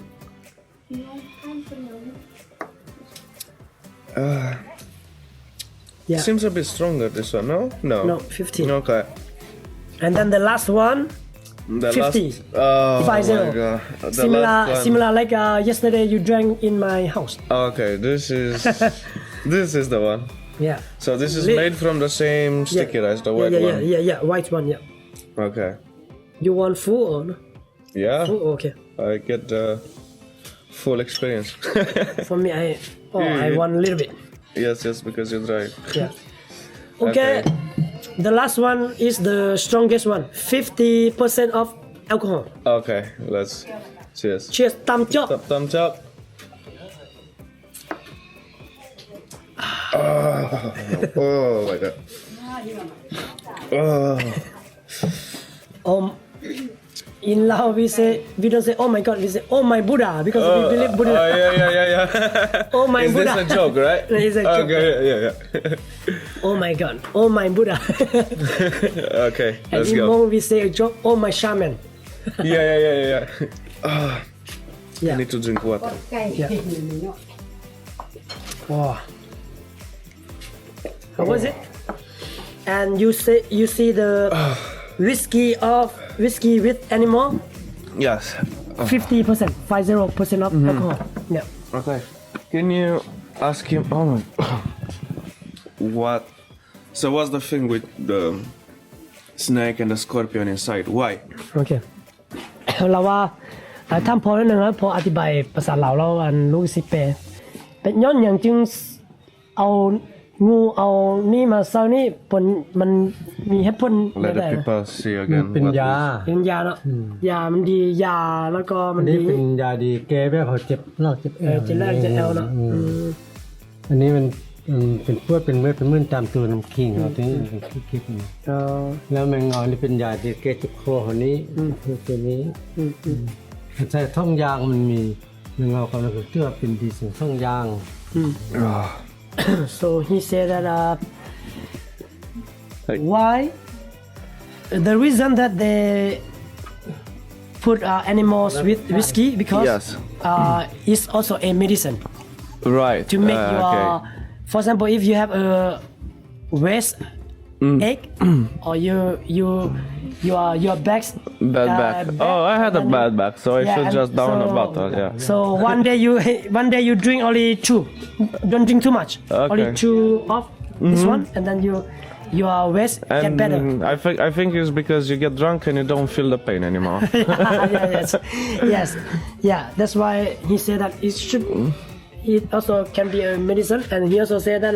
Yeah. Seems a bit stronger, this one, no? No, 15. Okay. And then the last one, The 50. last... Oh, 50. my God. The last one. Similar like yesterday you drank in my house. Okay, this is... this is the one. Yeah. So this is made from the same sticky rice, the white one? Yeah, white one, yeah. Okay. You want full or no? Yeah, Full? Okay. I get the full experience. For me, I want a little bit. Yes, because you try. Yeah. Okay. The last one is the strongest one. 50% of alcohol. Okay, let's cheers. Cheers. Tam chok. Thumbs up. Oh my God. Oh. In Laos we don't say oh my God, we say oh my Buddha because we believe Buddha. Yeah. Oh my Is Buddha. this a joke, right? It's a joke. Okay, yeah. Oh my God. Oh my Buddha. Okay, And let's in go. Hmong we say a joke. Oh my shaman. Yeah. I Yeah. need to drink water. Wow. How was it? And you see the whiskey with animal, Yes. 50%, 50% of alcohol. Yeah. Okay. Can you ask him? Oh my. What? So what's the thing with the snake and the scorpion inside? Why? โอเค เราว่าท่านพอแล้วนึงนะพออธิบายภาษาลาวแล้วอันลูกสิเป เป็นย้อนอย่างจึงเอางูเอานี่มาสร้างนี่ผลมันมีให้ผล Let ได้ the people see again. เป็น what ยา เป็นยาเนาะยามันดียาแล้วก็มั อั น นนี้ ดี เป็นยาดีแก้แบบเขาเจ็บเล่าเจ็บแอว จะแรกจะแอลเนาะ อันนี้มันเป็นพวดเป็นเม็ดเป็นมื่นตามตัวน้ำขิงเขาที่เป็นคลิปนี่ เออ แล้วแมงงอนี่เป็นยาที่แก้เจ็บคอคนนี้ตัวนี้ใช่ท่องยางมันมีแมงงอกำลังเชื่อเป็นดีสิ่งท่องยาง so he said that Hey. why the reason that they put animals with whiskey because Yes. It's also a medicine Right. to make your okay. for example if you have a waste egg or your bags Bad back. Oh, I had a bad back, so I should and just down a so- bottle. Yeah. So one day you drink only 2. Don't drink too much. Only Okay. 2 of this one, and then your waist get And better. I think it's because you get drunk and you don't feel the pain anymore. Yeah. That's why he said that it also can be a medicine, and he also said that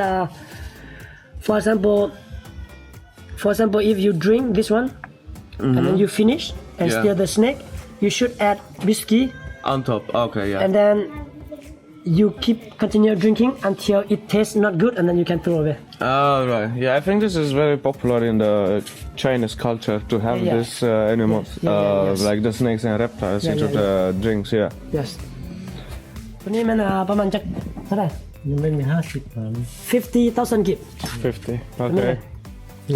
for example, if you drink this one and then you finish and Yeah. still the snake, you should add whiskey. On top. Okay. Yeah. And then you continue drinking until it tastes not good, and then you can throw away. Oh, right. Yeah, I think this is very popular in the Chinese culture to have Yeah. this animals, Yes. like the snakes and reptiles, Yeah, into yeah, the drinks. Yeah. Yes. ตัวนี้มันประมาณจะเท่าไหร่ ยังไม่มี50พัน 50,000 gib 50. Okay.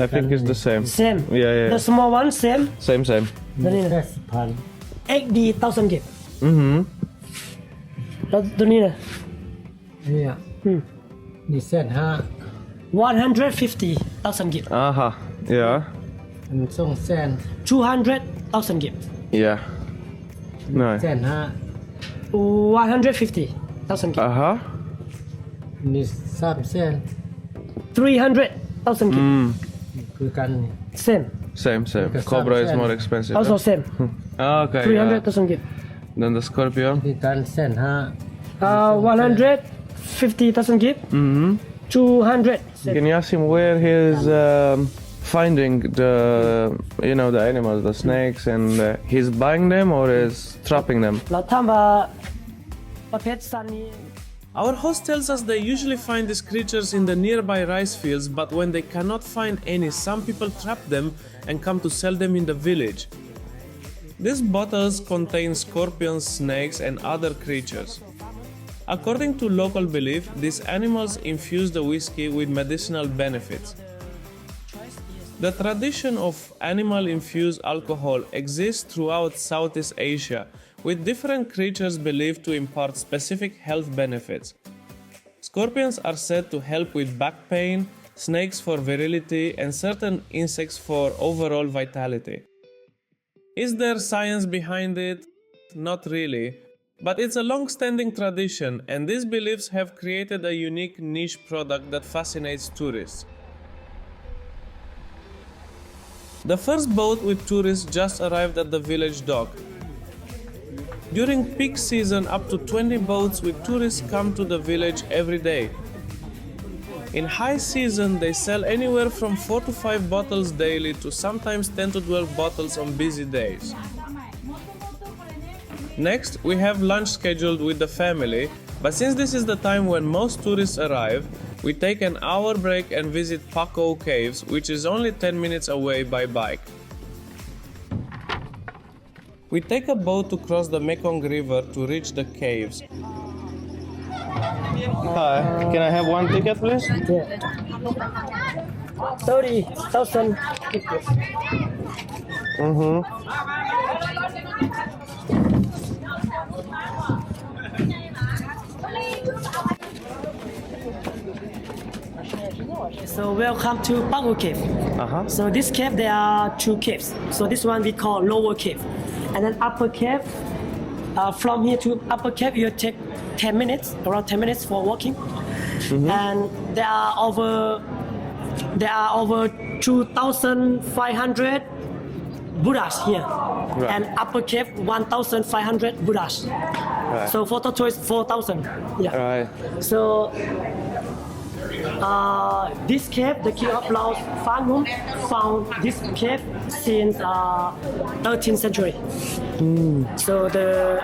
I think it's the same. same Yeah. the small one same Same. ตัวนี้นะ แค่10,000 XD 1,000 gib Mm-hmm. แล้วตัวนี้นะ เนี่ยนี่150,000 gib Aha. Yeah. มันส่ง200,000 gib Yeah. No. 150,000 gib Aha. นี่300,000 gib คือกัน same Same. Because Cobra is some more sand. expensive. also same Okay. Yeah. 300,000 gib Then the scorpion. คือกัน150,000 gib 200 same. Can you ask him where he's finding the the animals, the snakes, and he's buying them or is trapping them? เราถามว่าประเภทสัตว์นี้ Our host tells us they usually find these creatures in the nearby rice fields, but when they cannot find any, some people trap them and come to sell them in the village. These bottles contain scorpions, snakes, and other creatures. According to local belief, these animals infuse the whiskey with medicinal benefits. The tradition of animal-infused alcohol exists throughout Southeast Asia, with different creatures believed to impart specific health benefits. Scorpions are said to help with back pain, snakes for virility, and certain insects for overall vitality. Is there science behind it? Not really, but it's a long-standing tradition, and these beliefs have created a unique niche product that fascinates tourists. The first boat with tourists just arrived at the village dock. During peak season, up to 20 boats with tourists come to the village every day. In high season, they sell anywhere from 4 to 5 bottles daily to sometimes 10 to 12 bottles on busy days. Next, we have lunch scheduled with the family, but since this is the time when most tourists arrive, we take an hour break and visit Paco Caves, which is only 10 minutes away by bike. We take a boat to cross the Mekong River to reach the caves. Hi, can I have one ticket, please? 30,000 So welcome to Pago Cave. So this cave, there are 2 caves. So this one we call lower cave, and then upper cave. From here to upper cave, you take 10 minutes, around 10 minutes for walking, and there are over 2,500 Buddhas here, and upper cave 1,500 Buddhas. Right. So for total is 4,000. Yeah. Right. So this cave, the king of Laos, Phang found this cave since 13th century. So the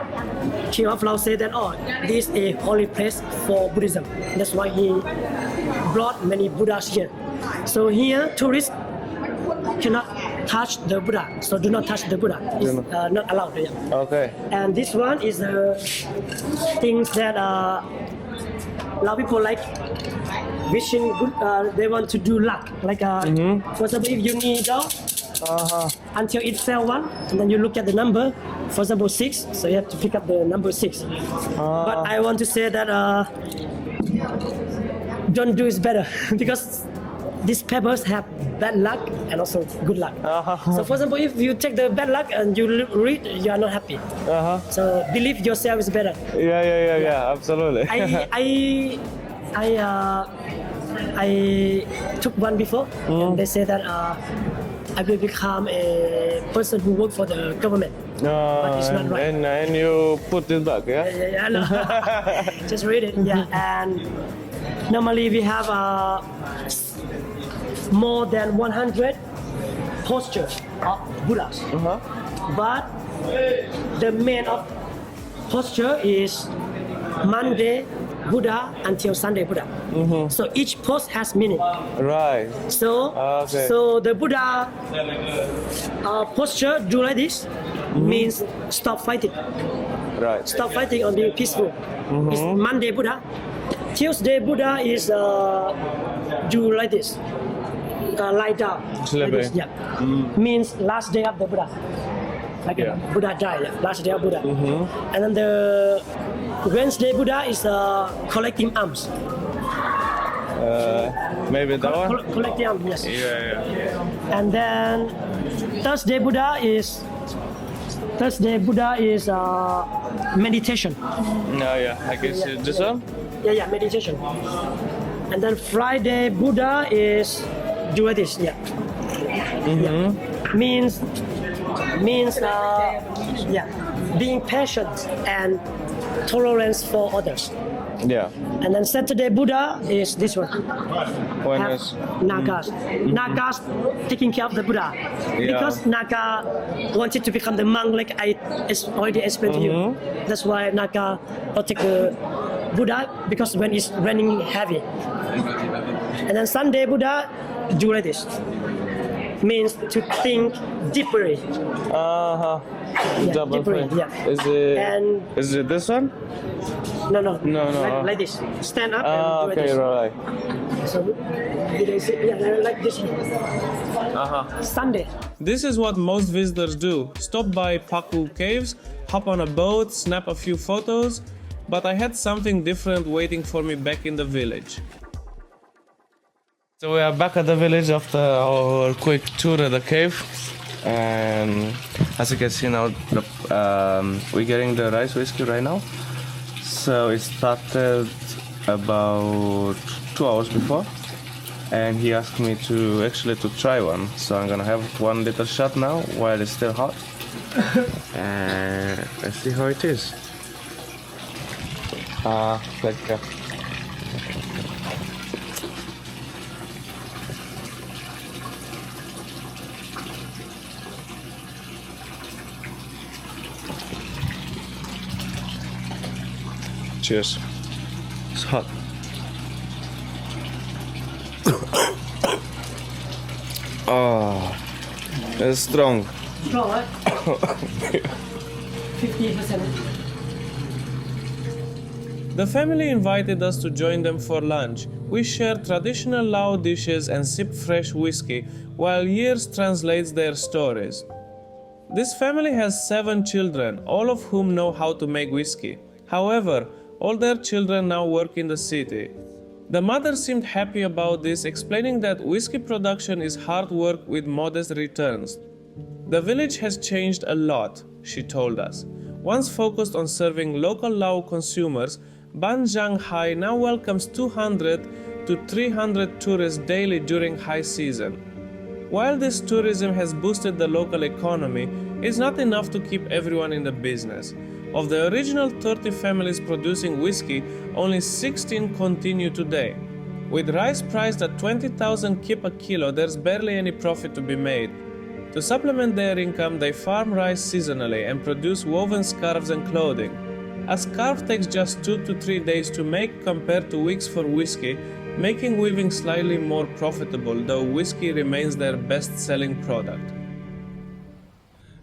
king of Laos said that, oh, this is a holy place for Buddhism. That's why he brought many Buddhas here. So here, tourists cannot touch the Buddha. So do not touch the Buddha. It's not allowed here. Okay. And this one is the things that a lot of people like wishing good. They want to do luck. Like for example, if you kneel down until it fell one, and then you look at the number. For example, 6. So you have to pick up the number 6. But I want to say that don't do is better because these peppers have bad luck and also good luck. So for example, if you take the bad luck and you read, you are not happy. So believe yourself is better. Yeah, absolutely. I took one before, and they say that I will become a person who work for the government. But it's not right. And you put it back, yeah? Yeah, no. Just read it. Yeah, and normally we have more than 100 postures of Buddhas. But the main of posture is Monday Buddha until Sunday Buddha. So each pose has meaning. Right. So the Buddha posture do like this means stop fighting. Right. Stop fighting or being peaceful. It's Monday Buddha. Tuesday Buddha is do like this. Lie down. Like this, yeah. Means last day of the Buddha. Like Buddha died, last day of Buddha. And then the Wednesday Buddha is collecting arms. Maybe that one? Collecting arms, yes. Yeah. And then Thursday Buddha is meditation. No, yeah. I guess this one? Yeah, meditation. And then Friday Buddha is do this, means being patient and tolerance for others. Yeah. And then Saturday Buddha is this one. When Have is Nagas. Nagas taking care of the Buddha. Because Naga wanted to become the monk, like I already explained to you. That's why Naga protect the Buddha, because when it's raining heavy. And then Sunday Buddha do like this. Means to think deeply. Double deeply, frame. yeah. Is it this one? No. No. Like this. Stand up and do like okay, this. right. So, like this. Sunday. This is what most visitors do. Stop by Paku Caves, hop on a boat, snap a few photos, but I had something different waiting for me back in the village. So we are back at the village after our quick tour at the cave, and as you can see now, we're getting the rice whiskey right now. So it started about 2 hours before, and he asked me to try one. So I'm gonna have 1 little shot now while it's still hot, and let's see how it is. Cheers. It's hot. It's strong. Strong, right? 50%. The family invited us to join them for lunch. We shared traditional Lao dishes and sip fresh whiskey, while years translates their stories. This family has 7 children, all of whom know how to make whiskey. However, all their children now work in the city. The mother seemed happy about this, explaining that whiskey production is hard work with modest returns. The village has changed a lot, she told us. Once focused on serving local Lao consumers, Ban Giang Hai now welcomes 200 to 300 tourists daily during high season. While this tourism has boosted the local economy, it's not enough to keep everyone in the business. Of the original 30 families producing whiskey, only 16 continue today. With rice priced at 20,000 kip a kilo, there's barely any profit to be made. To supplement their income, they farm rice seasonally and produce woven scarves and clothing. A scarf takes just 2 to 3 days to make compared to weeks for whiskey, making weaving slightly more profitable, though whiskey remains their best-selling product.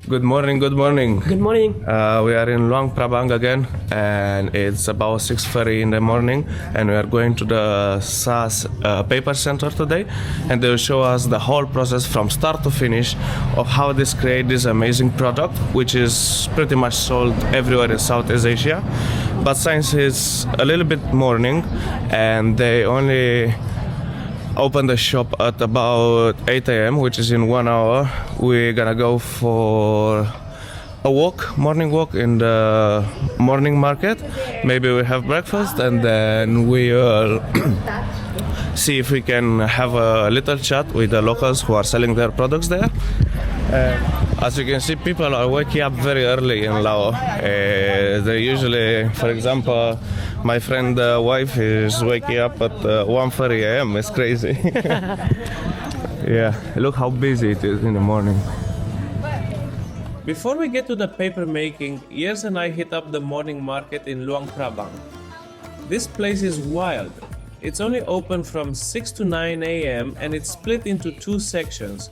Good morning, good morning. Good morning. We are in Luang Prabang again, and it's about 6:30 in the morning, and we are going to the Saa Paper Center today, and they will show us the whole process from start to finish of how they create this amazing product, which is pretty much sold everywhere in Southeast Asia. But since it's a little bit morning, and they only open the shop at about 8 a.m., which is in 1 hour. We're gonna go for a morning walk in the morning market. Maybe we have breakfast, and then we'll see if we can have a little chat with the locals who are selling their products there. As you can see, people are waking up very early in Laos. They usually, for example, my friend's wife is waking up at 1:30 a.m. It's crazy. Yeah, look how busy it is in the morning. Before we get to the paper making, Yers and I hit up the morning market in Luang Prabang. This place is wild. It's only open from 6 to 9 a.m. and it's split into 2 sections.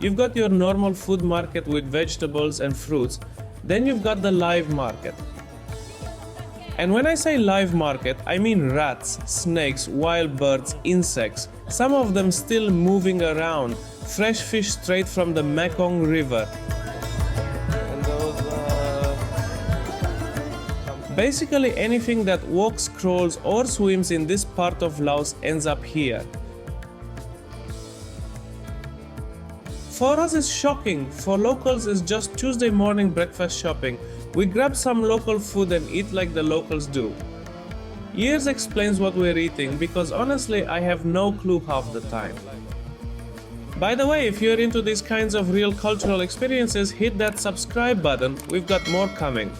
You've got your normal food market with vegetables and fruits, then you've got the live market. And when I say live market, I mean rats, snakes, wild birds, insects, some of them still moving around, fresh fish straight from the Mekong River. And those basically anything that walks, crawls or swims in this part of Laos ends up here. For us it's shocking, for locals it's just Tuesday morning breakfast shopping. We grab some local food and eat like the locals do. Yers explains what we're eating because honestly I have no clue half the time. By the way, if you're into these kinds of real cultural experiences, hit that subscribe button, we've got more coming.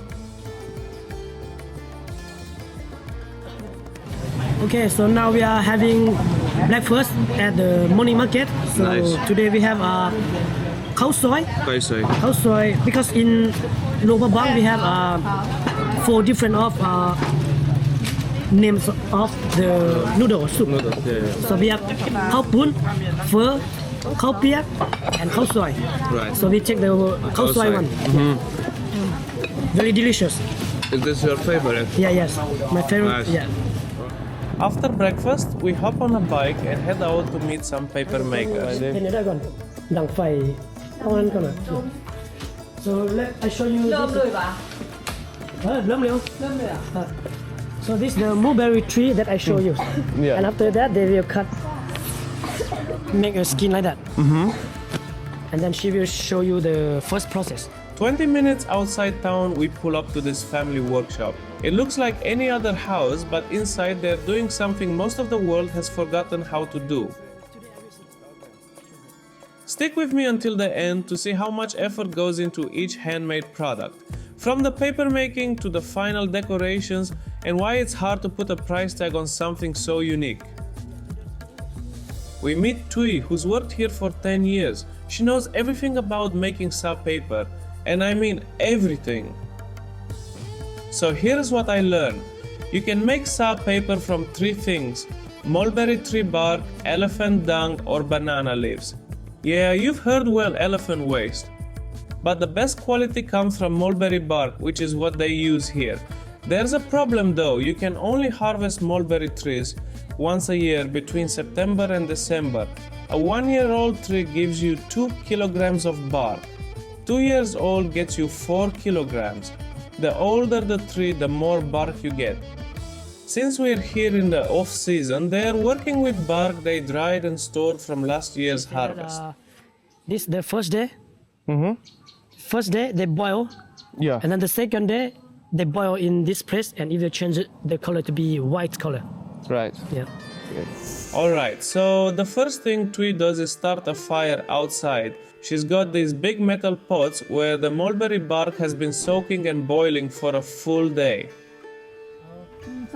Okay, so now we are having breakfast at the morning market. So Nice. today we have khao soy. Khao soy, because in Luang Prabang we have 4 different of names of the noodle soup. So we have khao pun, pho, khao piak, and khao soy. Right. So we take the khao soy one. Very delicious. Is this your favorite? Yeah, yes, my favorite. Nice. Yeah. After breakfast, we hop on a bike and head out to meet some paper makers. เห็นได้ก่อนดังไฟเอาอันก่อนนะ so let I show you เริ่มเลยปะ เริ่มเร็วso this is the mulberry tree that I show you Yeah. and after that they will cut make a skin like that and then she will show you the first process. 20 minutes outside town, we pull up to this family workshop. It looks like any other house, but inside they're doing something most of the world has forgotten how to do. Stick with me until the end to see how much effort goes into each handmade product, from the paper making to the final decorations, and why it's hard to put a price tag on something so unique. We meet Tui, who's worked here for 10 years. She knows everything about making Saa paper, and I mean everything. So here's what I learned. You can make Saa paper from 3 things: mulberry tree bark, elephant dung, or banana leaves. Yeah, you've heard well, elephant waste. But the best quality comes from mulberry bark, which is what they use here. There's a problem though, you can only harvest mulberry trees once a year between September and December. A 1-year-old tree gives you 2 kilograms of bark. 2 years old gets you 4 kilograms. The older the tree, the more bark you get. Since we're here in the off-season, they are working with bark they dried and stored from last year's harvest. This the first day. First day they boil, Yeah. and then the second day they boil in this place, and it will change the color to be white color. Right. Yeah. Alright, so the first thing Tui does is start a fire outside She's got these big metal pots where the mulberry bark has been soaking and boiling for a full day.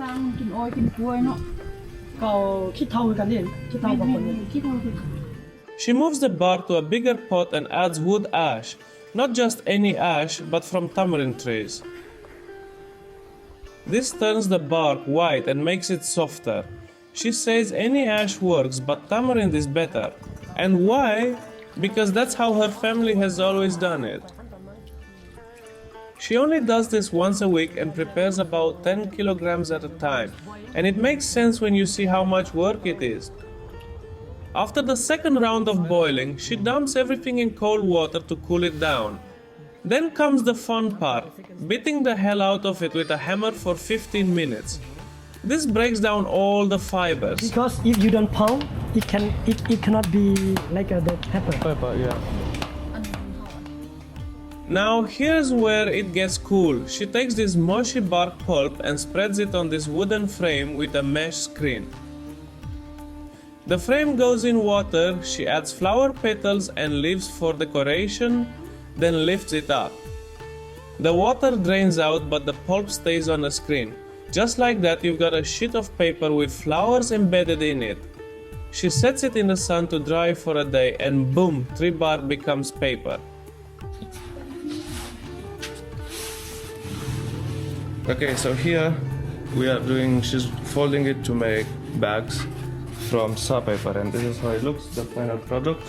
สร้างกินอ้อยกินกล้วยเนาะ ก็คิดเท่ากันนี่คิดเท่ากับคนนี้ คิดเอาดิ She moves the bark to a bigger pot and adds wood ash, not just any ash, but from tamarind trees. This turns the bark white and makes it softer. She says any ash works, but tamarind is better. And why? Because that's how her family has always done it. She only does this once a week and prepares about 10 kilograms at a time, and it makes sense when you see how much work it is. After the second round of boiling, she dumps everything in cold water to cool it down. Then comes the fun part, beating the hell out of it with a hammer for 15 minutes. This breaks down all the fibers. Because if you don't pound, it cannot be like the pepper. Pepper, yeah. Now here's where it gets cool. She takes this mushy bark pulp and spreads it on this wooden frame with a mesh screen. The frame goes in water, she adds flower petals and leaves for decoration, then lifts it up. The water drains out, but the pulp stays on the screen. Just like that, you've got a sheet of paper with flowers embedded in it. She sets it in the sun to dry for a day, and boom, tree bark becomes paper. Okay, so here she's folding it to make bags from Saa Paper, and this is how it looks, the final product.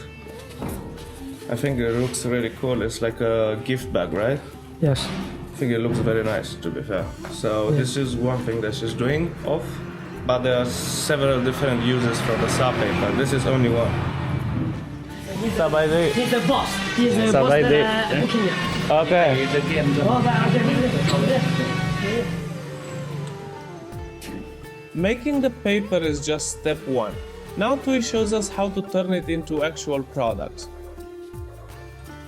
I think it looks really cool. It's like a gift bag, right? Yes. I think it looks very nice, to be fair. So this is one thing that she's doing off, but there are several different uses for the Saa Paper. This is only one. He's the boss. He's the boss Sabai de. cooking it. Okay. Making the paper is just step one. Now Tui shows us how to turn it into actual products.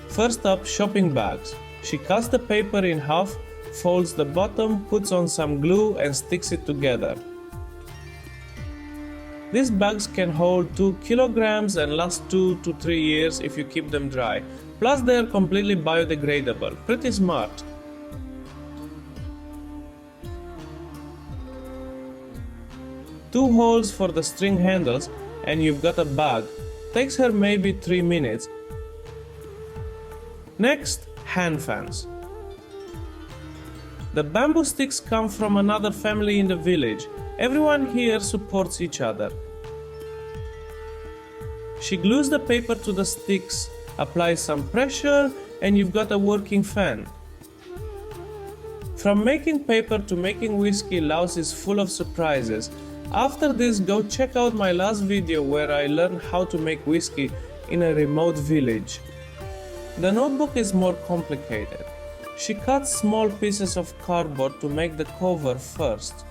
First up, shopping bags. She cuts the paper in half, folds the bottom, puts on some glue and sticks it together. These bags can hold 2 kilograms and last 2 to 3 years if you keep them dry. Plus they are completely biodegradable. Pretty smart. Two holes for the string handles and you've got a bag. Takes her maybe 3 minutes. Next, hand fans. The bamboo sticks come from another family in the village. Everyone here supports each other. She glues the paper to the sticks, applies some pressure, and you've got a working fan. From making paper to making whiskey, Laos is full of surprises. After this, go check out my last video where I learned how to make whiskey in a remote village. The notebook is more complicated. She cuts small pieces of cardboard to make the cover first,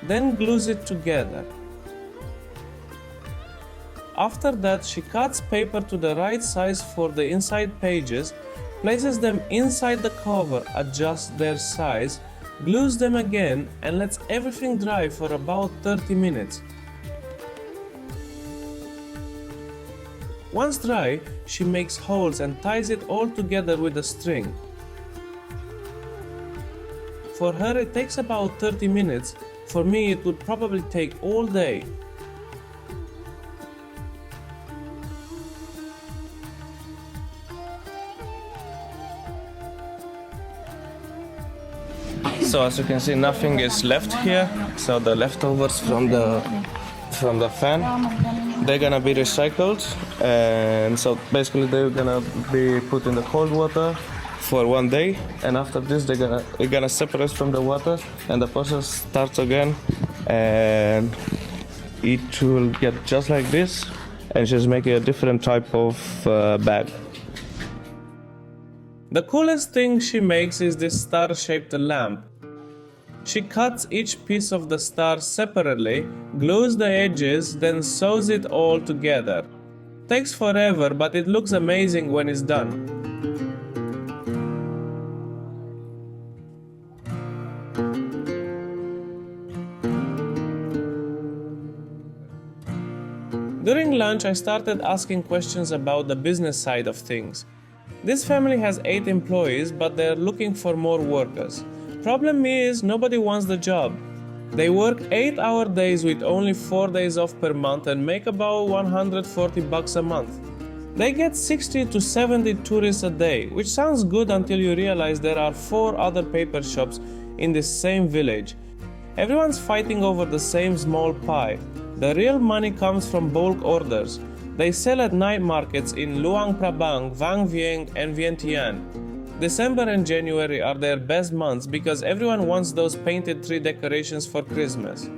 then glues it together. After that, she cuts paper to the right size for the inside pages, places them inside the cover, adjusts their size, glues them again, and lets everything dry for about 30 minutes. Once dry, she makes holes and ties it all together with a string. For her it takes about 30 minutes, for me it would probably take all day. So as you can see, nothing is left here. So the leftovers from the fan, they're gonna be recycled, and so basically they're gonna be put in the cold water for 1 day, and after this they're gonna separate from the water, and the process starts again, and it will get just like this, and she's making a different type of bag. The coolest thing she makes is this star-shaped lamp. She cuts each piece of the star separately, glues the edges, then sews it all together. Takes forever, but it looks amazing when it's done. During lunch, I started asking questions about the business side of things. This family has 8 employees, but they're looking for more workers. Problem is, nobody wants the job. They work 8-hour days with only 4 days off per month and make about $140 a month. They get 60 to 70 tourists a day, which sounds good until you realize there are 4 other paper shops in this same village. Everyone's fighting over the same small pie. The real money comes from bulk orders. They sell at night markets in Luang Prabang, Vang Vieng, and Vientiane. December and January are their best months because everyone wants those painted tree decorations for Christmas.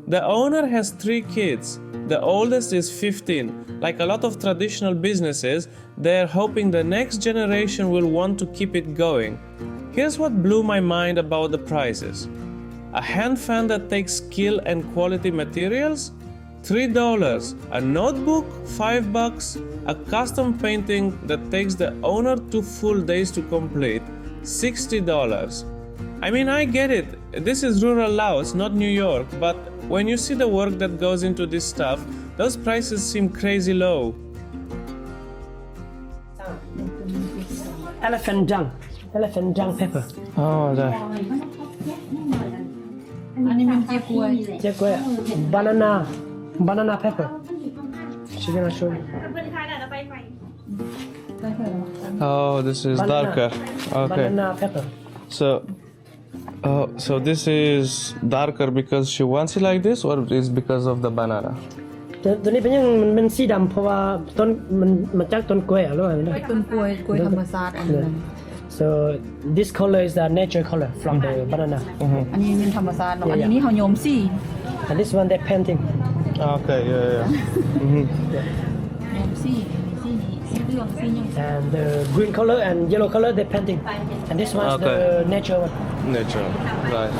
The owner has 3 kids. The oldest is 15. Like a lot of traditional businesses, they're hoping the next generation will want to keep it going. Here's what blew my mind about the prices. A hand fan that takes skill and quality materials? $3. A notebook? $5. A custom painting that takes the owner 2 full days to complete? $60. I mean, I get it. This is rural Laos, not New York, but when you see the work that goes into this stuff, those prices seem crazy low. Elephant dung pepper. Oh, there. Banana pepper. She's gonna show you. Oh, this is darker. Okay. Banana pepper. So this is darker because she wants it like this, or is because of the banana? ตัวนี้เป็นยังมันสีดำเพราะว่าต้นมันมาจากต้นกล้วยหรือว่า ต้นกล้วยธรรมชาติอันนั้น So this color is the natural color from the banana. อันนี้เป็นธรรมชาติเนาะอันนี้เขาโยมสี And this one they painting. Okay, yeah. โยมสีสีเหลืองสียัง And the green color and yellow color they painting. And this one is Okay. the natural one. Natural, right.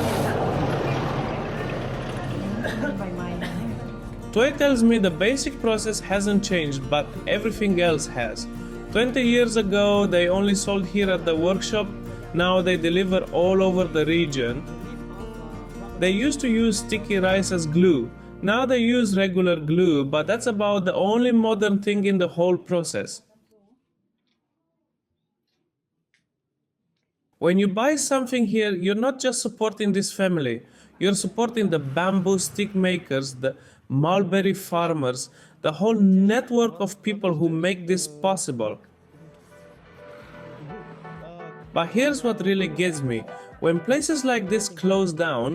Toy tells me the basic process hasn't changed, but everything else has. 20 years ago, they only sold here at the workshop. Now they deliver all over the region. They used to use sticky rice as glue. Now they use regular glue, but that's about the only modern thing in the whole process. When you buy something here, you're not just supporting this family. You're supporting the bamboo stick makers, the mulberry farmers, the whole network of people who make this possible. But here's what really gets me. When places like this close down,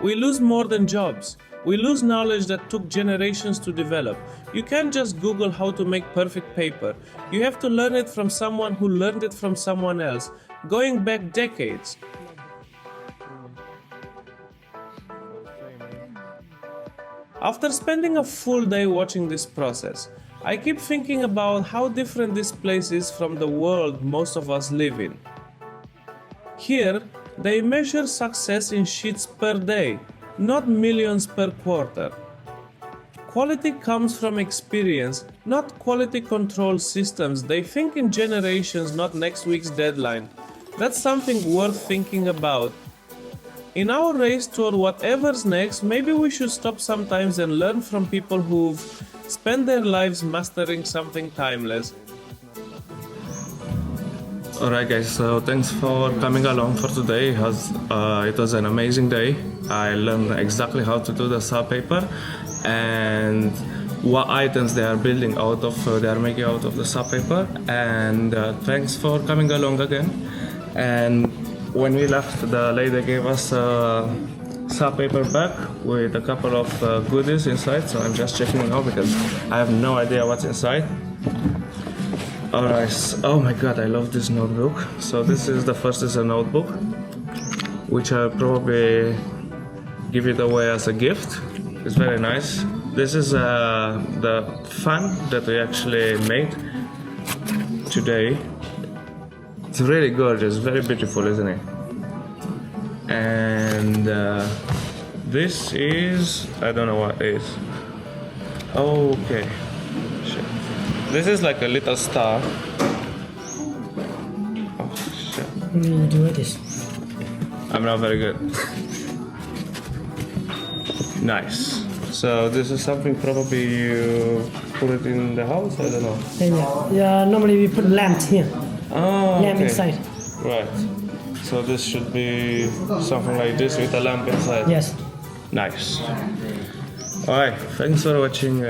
we lose more than jobs. We lose knowledge that took generations to develop. You can't just Google how to make perfect paper. You have to learn it from someone who learned it from someone else, going back decades. After spending a full day watching this process, I keep thinking about how different this place is from the world most of us live in. Here, they measure success in sheets per day, not millions per quarter. Quality comes from experience, not quality control systems. They think in generations, not next week's deadline. That's something worth thinking about. In our race toward whatever's next, maybe we should stop sometimes and learn from people who've spent their lives mastering something timeless. Alright guys, so thanks for coming along for today. It was an amazing day. I learned exactly how to do the Saa paper and what items they are building out of, they are making out of the Saa paper. And thanks for coming along again. And when we left, the lady gave us a Saa paper bag with a couple of goodies inside. So I'm just checking now because I have no idea what's inside. Alright, oh my god, I love this notebook. So this is the first is a notebook, which I'll probably give it away as a gift. It's very nice. This is the fan that we actually made today. It's really gorgeous, very beautiful, isn't it? And this is, I don't know what it is. Okay. Shit. This is like a little star. Oh shit. Do this. I'm not very good. Nice. So this is something probably you put it in the house. I don't know. Yeah, normally we put lamp here. Oh, Lamp okay. inside. Right. So this should be something like this with a lamp inside. Yes. Nice. Alright, thanks for watching.